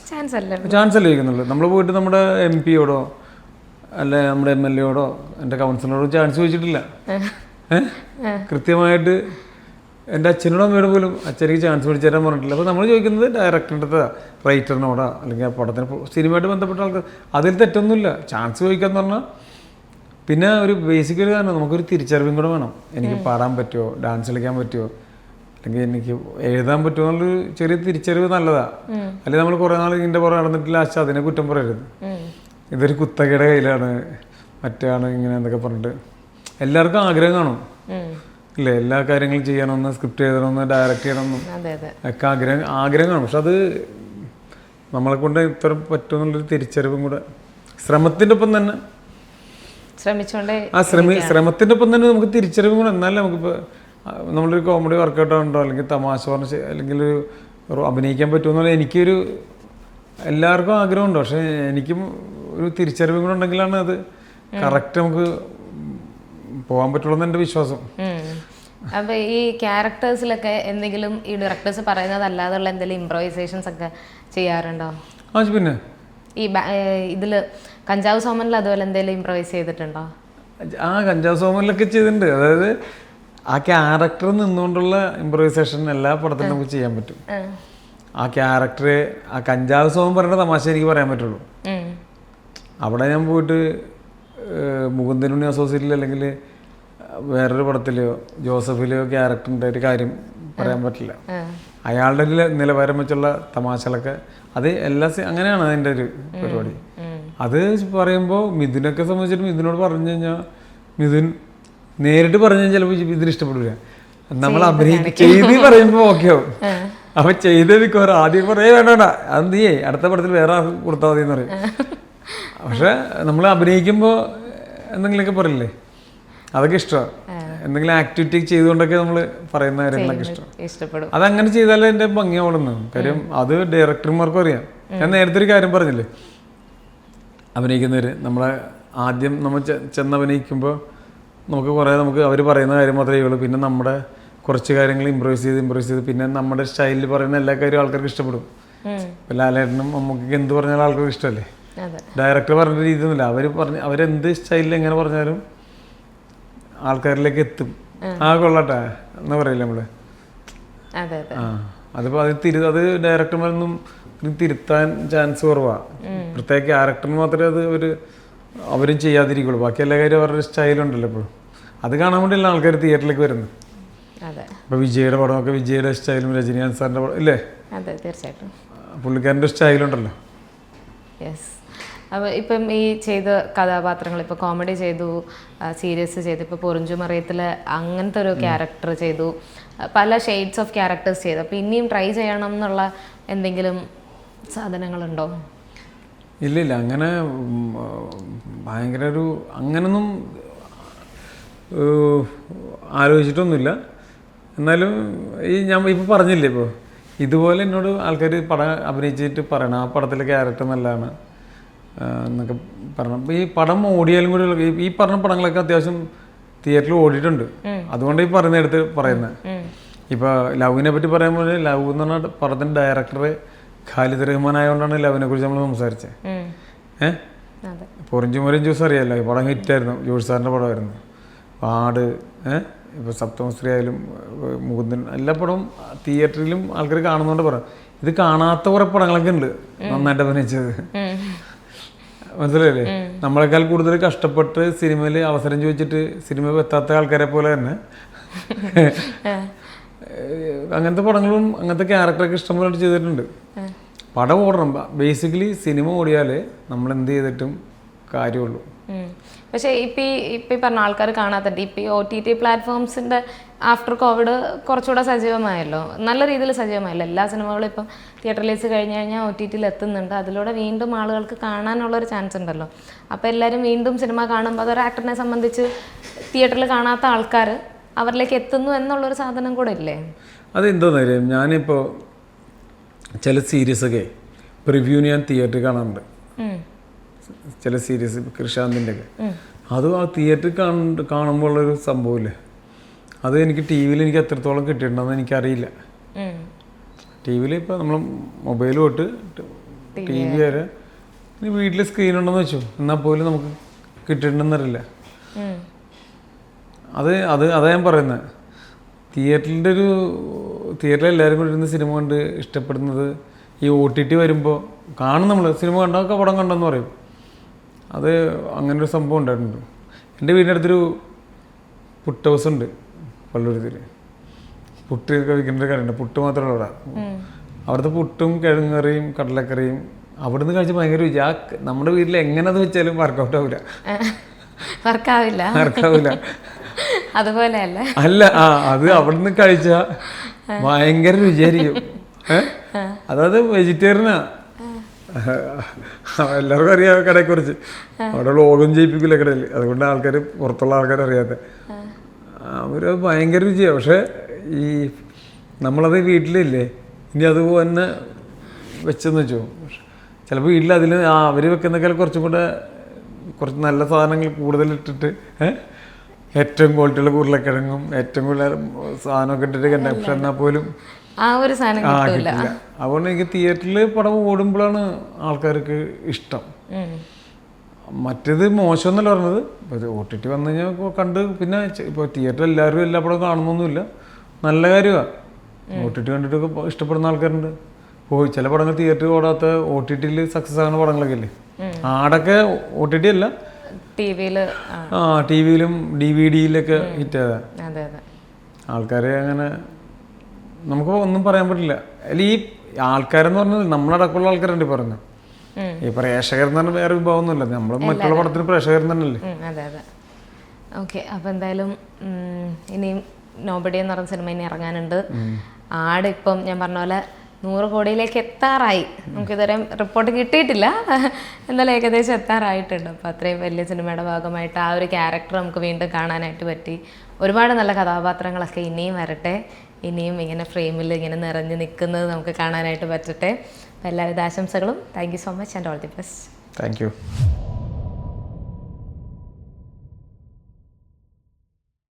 ചാൻസ് അല്ലേ ചോദിക്കുന്നുള്ളൂ. നമ്മൾ പോയിട്ട് നമ്മുടെ MP-യോടോ അല്ലെ നമ്മുടെ MLA-യോടോ എൻ്റെ കൗൺസിലറോടോ ചാൻസ് ചോദിച്ചിട്ടില്ല. കൃത്യമായിട്ട് എൻ്റെ അച്ഛനോടും അമ്മയോട് പോലും അച്ഛനിക്ക് ചാൻസ് മേടിച്ചു തരാൻ പറഞ്ഞിട്ടില്ല. അപ്പോൾ നമ്മൾ ചോദിക്കുന്നത് ഡയറക്ടറിൻ്റെ റൈറ്ററിനോടോ അല്ലെങ്കിൽ ആ പടത്തിന് സിനിമയായിട്ട് ബന്ധപ്പെട്ട ആൾക്കാർ. അതിൽ തെറ്റൊന്നുമില്ല. ചാൻസ് ചോദിക്കാന്ന് പറഞ്ഞാൽ പിന്നെ ഒരു ബേസിക് ഒരു കാരണം നമുക്കൊരു തിരിച്ചറിവും കൂടെ വേണം. എനിക്ക് പാടാൻ പറ്റുമോ, ഡാൻസ് കളിക്കാൻ പറ്റുമോ, അല്ലെങ്കിൽ എനിക്ക് എഴുതാൻ പറ്റുമോ എന്നുള്ളൊരു ചെറിയ തിരിച്ചറിവ് നല്ലതാണ്. അല്ലെങ്കിൽ നമ്മൾ കുറേ നാൾ ഇതിൻ്റെ പുറം നടന്നിട്ടില്ല, അച്ഛൻ അതിനെ കുറ്റം പറയരുത്. ഇതൊരു കുത്തകയുടെ കയ്യിലാണ്, മറ്റാണ് ഇങ്ങനെ എന്നൊക്കെ പറഞ്ഞിട്ട് എല്ലാവർക്കും ആഗ്രഹം കാണും ഇല്ലേ, എല്ലാ കാര്യങ്ങളും ചെയ്യണമെന്ന്, സ്ക്രിപ്റ്റ് എഴുതണമെന്ന്, ഡയറക്റ്റ് ചെയ്യണമെന്നും ഒക്കെ ആഗ്രഹം കാണും. പക്ഷെ അത് നമ്മളെ കൊണ്ട് ഇത്ര പറ്റുമെന്നുള്ളൊരു തിരിച്ചറിവും കൂടെ ശ്രമത്തിൻ്റെ ഒപ്പം തന്നെ ശ്രമത്തിൻ്റെ ഒപ്പം തന്നെ നമുക്ക് തിരിച്ചറിവും കൂടെ. എന്നാലും നമുക്കിപ്പോൾ നമ്മളൊരു കോമഡി വർക്കൗട്ട് ഉണ്ടോ അല്ലെങ്കിൽ തമാശ പറഞ്ഞ് അല്ലെങ്കിൽ ഒരു അഭിനയിക്കാൻ പറ്റുമെന്നുള്ള എനിക്കൊരു എല്ലാവർക്കും ആഗ്രഹമുണ്ട്. പക്ഷേ എനിക്കും ഒരു തിരിച്ചറിവും കൂടെ ഉണ്ടെങ്കിലാണ് അത് കറക്റ്റ് നമുക്ക് പോകാൻ പറ്റുള്ളൂ എന്ന് എൻ്റെ വിശ്വാസം. അപ്പോൾ ഈ ക്യാരക്ടേഴ്സിലൊക്കെ എന്തെങ്കിലും ഈ ഡയറക്ടേഴ്സ് പറയുന്നതല്ലാതുള്ള എന്തെങ്കിലും ഇംപ്രൈസേഷൻസ് ഒക്കെ ചെയ്യാറുണ്ടോ? പിന്നെ ഈ ഇതിൽ കഞ്ചാവ് സോമനിൽ അതുപോലെ എന്തെങ്കിലും ഇംപ്രൈസ് ചെയ്തിട്ടുണ്ടോ? കഞ്ചാവ് സോമനിലൊക്കെ ചെയ്തിട്ടുണ്ട്. അതായത് ആ ക്യാരക്ടർ നിന്നുകൊണ്ടുള്ള ഇംപ്രൈസേഷൻ എല്ലാ പടത്തിലും നമുക്ക് ചെയ്യാൻ പറ്റും. ആ ക്യാരക്ടറെ ആ കഞ്ചാവ് സോമൻ പറയുന്ന തമാശ എനിക്ക് പറയാൻ പറ്റുള്ളൂ. അവിടെ ഞാൻ പോയിട്ട് മുകുന്ദനുണ്ണി അസോസിയേറ്റിൽ അല്ലെങ്കിൽ വേറൊരു പടത്തിലെയോ ജോസഫിലെയോ ക്യാരക്ടറിൻ്റെ ഒരു കാര്യം പറയാൻ പറ്റില്ല. അയാളുടെ നിലവാരം വെച്ചുള്ള തമാശകളൊക്കെ അത് അങ്ങനെയാണ് അതിൻ്റെ ഒരു പരിപാടി. അത് പറയുമ്പോൾ മിഥുനൊക്കെ സംബന്ധിച്ചിട്ട് മിഥുനോട് പറഞ്ഞു കഴിഞ്ഞാൽ മിഥുൻ നേരിട്ട് പറഞ്ഞു കഴിഞ്ഞാൽ ചിലപ്പോൾ ഇതിന് ഇഷ്ടപ്പെടില്ല. നമ്മൾ ചെയ്ത് പറയുമ്പോൾ ഓക്കെ ആവും. അപ്പം ചെയ്ത് മിക്കവാറും ആദ്യം വേണ്ട അത് നീയേ അടുത്ത പടത്തിൽ വേറെ ആൾക്ക് കൊടുത്താൽ മതി എന്ന് പറയും. പക്ഷെ നമ്മൾ അഭിനയിക്കുമ്പോൾ എന്തെങ്കിലുമൊക്കെ പറയില്ലേ, അതൊക്കെ ഇഷ്ടമാണ്. എന്തെങ്കിലും ആക്ടിവിറ്റി ചെയ്തുകൊണ്ടൊക്കെ നമ്മൾ പറയുന്ന കാര്യങ്ങളൊക്കെ ഇഷ്ടപ്പെടും. അതങ്ങനെ ചെയ്താലേ എൻ്റെ ഭംഗിയാവുള്ളൂ. കാര്യം അത് ഡയറക്ടർമാർക്കും അറിയാം. ഞാൻ നേരത്തെ ഒരു കാര്യം പറഞ്ഞില്ലേ, അഭിനയിക്കുന്നവർ നമ്മളെ ആദ്യം നമ്മൾ ചെന്നഭിനയിക്കുമ്പോൾ നമുക്ക് അവർ പറയുന്ന കാര്യം മാത്രമേ ചെയ്യുള്ളൂ. പിന്നെ നമ്മുടെ കുറച്ച് കാര്യങ്ങൾ ഇമ്പ്രൂവൈസ് ചെയ്ത് പിന്നെ നമ്മുടെ സ്റ്റൈലിൽ പറയുന്ന എല്ലാ കാര്യവും ആൾക്കാർക്ക് ഇഷ്ടപ്പെടും. ഇപ്പം ലാലേട്ടനും മമ്മൂക്കൊക്കെ എന്ത് പറഞ്ഞാലും ആൾക്കാർക്ക് ഇഷ്ടമല്ലേ. ഡയറക്ടർ പറഞ്ഞ രീതിയൊന്നുമില്ല. അവരെന്ത് സ്റ്റൈലിൽ എങ്ങനെ പറഞ്ഞാലും ആൾക്കാരിലേക്ക് എത്തും. കൊള്ളട്ടെ എന്ന് പറയില്ല നമ്മള്. അതിപ്പോൾ അത് ഡയറക്ടർമാരൊന്നും തിരുത്താൻ ചാൻസ് കുറവാണ്. പ്രത്യേക ക്യാരക്ടറിന് മാത്രമേ അത് അവരും ചെയ്യാതിരിക്കുള്ളൂ. ബാക്കി എല്ലാ കാര്യം അവരുടെ സ്റ്റൈലുണ്ടല്ലോ എപ്പോഴും. അത് കാണാൻ വേണ്ടിയല്ല ആൾക്കാർ തിയേറ്ററിലേക്ക് വരുന്നത്. ഇപ്പോൾ വിജയുടെ പടമൊക്കെ വിജയുടെ സ്റ്റൈലും രജനീകാന്ത് സാറിൻ്റെ പടം ഇല്ലേ, തീർച്ചയായിട്ടും പുള്ളിക്കാരൻ്റെ സ്റ്റൈലുണ്ടല്ലോ. യെസ്. അപ്പോൾ ഇപ്പം ഈ ചെയ്ത കഥാപാത്രങ്ങൾ ഇപ്പോൾ കോമഡി ചെയ്തു, സീരിയസ് ചെയ്തു, ഇപ്പോൾ പൊറിഞ്ചുമറിയത്തിൽ അങ്ങനത്തെ ഒരു ക്യാരക്ടർ ചെയ്തു, പല ഷെയ്ഡ്സ് ഓഫ് ക്യാരക്ടേഴ്സ് ചെയ്തു. അപ്പോൾ ഇനിയും ട്രൈ ചെയ്യണം എന്നുള്ള എന്തെങ്കിലും സാധനങ്ങളുണ്ടോ? ഇല്ല അങ്ങനെ ഭയങ്കര അങ്ങനൊന്നും ആലോചിച്ചിട്ടൊന്നുമില്ല. എന്നാലും ഞാൻ ഇപ്പോൾ പറഞ്ഞില്ലേ, ഇപ്പോൾ ഇതുപോലെ എന്നോട് ആൾക്കാർ പടം അഭിനയിച്ചിട്ട് പറയണം ആ പടത്തിലെ ക്യാരക്ടർ നല്ലതാണ് എന്നൊക്കെ പറഞ്ഞു. അപ്പോൾ ഈ പടം ഓടിയാലും കൂടി ഈ പറഞ്ഞ പടങ്ങളൊക്കെ അത്യാവശ്യം തിയേറ്ററിൽ ഓടിയിട്ടുണ്ട്. അതുകൊണ്ട് ഈ പറയുന്നിടത്ത് പറയുന്നത്. ഇപ്പോൾ ലവിനെ പറ്റി പറയുമ്പോൾ ലവ് എന്ന് പറഞ്ഞ പടത്തിൻ്റെ ഡയറക്ടർ ഖാലിദ് റഹ്മാൻ ആയതുകൊണ്ടാണ് ലവിനെ കുറിച്ച് നമ്മൾ സംസാരിച്ചത്. പൊറിഞ്ചുമറിയും ജ്യൂസ് അറിയാമല്ലോ, ഈ പടം ഹിറ്റായിരുന്നു, ജോഷ് സാറിൻ്റെ പടമായിരുന്നു. പാട് ഇപ്പോൾ സപ്തമശ്രീ ആയാലും മുകുന്ദൻ എല്ലാ പടവും തിയേറ്ററിലും ആൾക്കാർ കാണുന്നതുകൊണ്ട് പറയാം. ഇത് കാണാത്ത കുറേ പടങ്ങളൊക്കെ ഉണ്ട് നന്നായിട്ട് അഭിനയിച്ചത്. മനസ്സിലായില്ലേ? നമ്മളെക്കാൾ കൂടുതൽ കഷ്ടപ്പെട്ട് സിനിമയിൽ അവസരം ചോദിച്ചിട്ട് സിനിമ എത്താത്ത ആൾക്കാരെ പോലെ തന്നെ അങ്ങനത്തെ പടങ്ങളും അങ്ങനത്തെ ക്യാരക്ടറൊക്കെ ഇഷ്ടംപോലെ ചെയ്തിട്ടുണ്ട്. പടം ഓടണം. ബേസിക്കലി സിനിമ ഓടിയാലേ നമ്മൾ എന്ത് ചെയ്തിട്ടും കാര്യമുള്ളൂ. പക്ഷേ ഇപ്പം പറഞ്ഞ ആൾക്കാർ കാണാത്തുണ്ട്. ഇപ്പം ഈ OTT പ്ലാറ്റ്ഫോംസിൻ്റെ ആഫ്റ്റർ കോവിഡ് കുറച്ചുകൂടെ സജീവമായല്ലോ, നല്ല രീതിയിൽ സജീവമായല്ലോ. എല്ലാ സിനിമകളും ഇപ്പം തിയേറ്റർ റിലീസ് കഴിഞ്ഞ് കഴിഞ്ഞാൽ OTTയിൽ എത്തുന്നുണ്ട്. അതിലൂടെ വീണ്ടും ആളുകൾക്ക് കാണാനുള്ളൊരു ചാൻസ് ഉണ്ടല്ലോ. അപ്പോൾ എല്ലാവരും വീണ്ടും സിനിമ കാണുമ്പോൾ അതൊരു ആക്ടറിനെ സംബന്ധിച്ച് തിയേറ്ററിൽ കാണാത്ത ആൾക്കാർ അവരിലേക്ക് എത്തുന്നു എന്നുള്ളൊരു സാധനം കൂടെ ഇല്ലേ? അതെന്തോന്ന് അറിയാം, ഞാനിപ്പോൾ ചില സീരീസൊക്കെ പ്രിവ്യൂ ഞാൻ തിയേറ്ററിൽ കാണാറുണ്ട്. ചില സീരീസ് കൃഷാന്തിൻ്റെ ഒക്കെ അത് ആ തിയേറ്ററിൽ കാണുമ്പോൾ ഉള്ളൊരു സംഭവമില്ലേ, അത് എനിക്ക് ടി വിയിൽ എനിക്ക് എത്രത്തോളം കിട്ടിയിട്ടുണ്ടെന്ന് എനിക്കറിയില്ല. ടി വിയിൽ ഇപ്പോൾ നമ്മൾ മൊബൈൽ തൊട്ട് ടി വി വരെ ഇനി വീട്ടിൽ സ്ക്രീൻ ഉണ്ടെന്ന് വെച്ചു എന്നാൽ പോലും നമുക്ക് കിട്ടിയിട്ടുണ്ടെന്നറിയില്ല. അതാ ഞാൻ പറയുന്നത്. തിയേറ്ററിൽ എല്ലാവരും കൂടി ഇരുന്ന് സിനിമ കണ്ട് ഇഷ്ടപ്പെടുന്നത് ഈ OTT വരുമ്പോൾ കാണും. നമ്മൾ സിനിമ കണ്ടൊക്കെ പടം കണ്ടെന്ന് പറയും. അത് അങ്ങനൊരു സംഭവം ഉണ്ടായിട്ടുണ്ട്. എൻ്റെ വീടിൻ്റെ അടുത്തൊരു പുട്ട് ഹൗസ് ഉണ്ട് പള്ളുരുത്തിൽ. പുട്ട് കഴിക്കേണ്ട കറിയുണ്ട്. പുട്ട് മാത്രമല്ല അവിടെ. അവിടുത്തെ പുട്ടും കിഴങ്ങറിയും കടലക്കറിയും അവിടുന്ന് കഴിച്ച് ഭയങ്കര രുചി. നമ്മുടെ വീട്ടിൽ എങ്ങനെ അത് വെച്ചാലും വർക്കൗട്ട് ആവില്ല. വർക്കാവില്ല അതുപോലെ അല്ല. അത് അവിടുന്ന് കഴിച്ചാൽ ഭയങ്കര രുചിയായിരിക്കും. അതായത് വെജിറ്റേറിയനാ. എല്ലാവർക്കും അറിയാം കടയെക്കുറിച്ച്. അവിടെ ലോകം ചെയ്യിപ്പിക്കില്ല കടയിൽ. അതുകൊണ്ട് ആൾക്കാർ പുറത്തുള്ള ആൾക്കാർ അറിയാത്ത അവർ ഭയങ്കര രുചിയാണ്. പക്ഷേ ഈ നമ്മളത് വീട്ടിലില്ലേ ഇനി അത് തന്നെ വെച്ചെന്ന് വെച്ചോ, ചിലപ്പോൾ വീട്ടിൽ അതിൽ അവർ വെക്കുന്നേക്കാൾ കുറച്ച് നല്ല സാധനങ്ങൾ കൂടുതലിട്ടിട്ട് ഏറ്റവും ക്വാളിറ്റിയുള്ള ഉരുളക്കിഴങ്ങും ഏറ്റവും കൂടുതൽ സാധനമൊക്കെ ഇട്ടിട്ട് കണ്ട. പക്ഷെ എന്നാൽ പോലും ആ ഒരു സാധനം കിട്ടില്ല. അതുകൊണ്ട് എനിക്ക് തിയേറ്ററിൽ പടം ഓടുമ്പോഴാണ് ആൾക്കാർക്ക് ഇഷ്ടം. മറ്റേത് മോശമെന്നല്ല പറഞ്ഞത്. ഇപ്പോൾ OTT വന്നു കഴിഞ്ഞാൽ കണ്ട് പിന്നെ ഇപ്പോൾ തിയേറ്ററിൽ എല്ലാവരും എല്ലാ പടവും കാണുന്നൊന്നുമില്ല. നല്ല കാര്യമാണ്. OTT കണ്ടിട്ടൊക്കെ ഇഷ്ടപ്പെടുന്ന ആൾക്കാരുണ്ട്. ചില പടങ്ങൾ തിയേറ്ററിൽ ഓടാത്ത OTTയിൽ സക്സസ് ആകുന്ന പടങ്ങളൊക്കെ ഇല്ലേ, ആടൊക്കെ OTT അല്ല ടി വിയിലും DVD-യിലൊക്കെ ഹിറ്റ് ആയതാ. ആൾക്കാരെ അങ്ങനെ നമുക്ക് ഒന്നും പറയാൻ പറ്റില്ല. അല്ല ഈ ആൾക്കാരെന്ന് പറഞ്ഞാൽ നമ്മളടക്കമുള്ള ആൾക്കാരുണ്ട് പറഞ്ഞു. ഈ പ്രേക്ഷകർ എന്ന് പറഞ്ഞാൽ വേറെ വിഭാഗമൊന്നുമില്ല. നമ്മൾ മറ്റുള്ള പടത്തിന് പ്രേക്ഷകർ തന്നെയല്ലേ. അതെ. ഓക്കെ, അപ്പോൾ എന്തായാലും ഇനിയും നോബഡി എന്ന് പറഞ്ഞ സിനിമ ഇനി ഇറങ്ങാനുണ്ട്. ആട് ഇപ്പം ഞാൻ പറഞ്ഞ പോലെ 100 കോടിയിലേക്ക് എത്താറായി. നമുക്കിതുവരെ റിപ്പോർട്ട് കിട്ടിയിട്ടില്ല, എന്നാലും ഏകദേശം എത്താറായിട്ടുണ്ട്. അപ്പോൾ അത്രയും വലിയ സിനിമയുടെ ഭാഗമായിട്ട് ആ ഒരു ക്യാരക്ടർ നമുക്ക് വീണ്ടും കാണാനായിട്ട് പറ്റി. ഒരുപാട് നല്ല കഥാപാത്രങ്ങളൊക്കെ ഇനിയും വരട്ടെ. ഇനിയും ഇങ്ങനെ ഫ്രെയിമിൽ ഇങ്ങനെ നിറഞ്ഞു നിൽക്കുന്നത് നമുക്ക് കാണാനായിട്ട് പറ്റട്ടെ. അപ്പോൾ എല്ലാവിധ ആശംസകളും. Thank you so much and all the best. Thank you.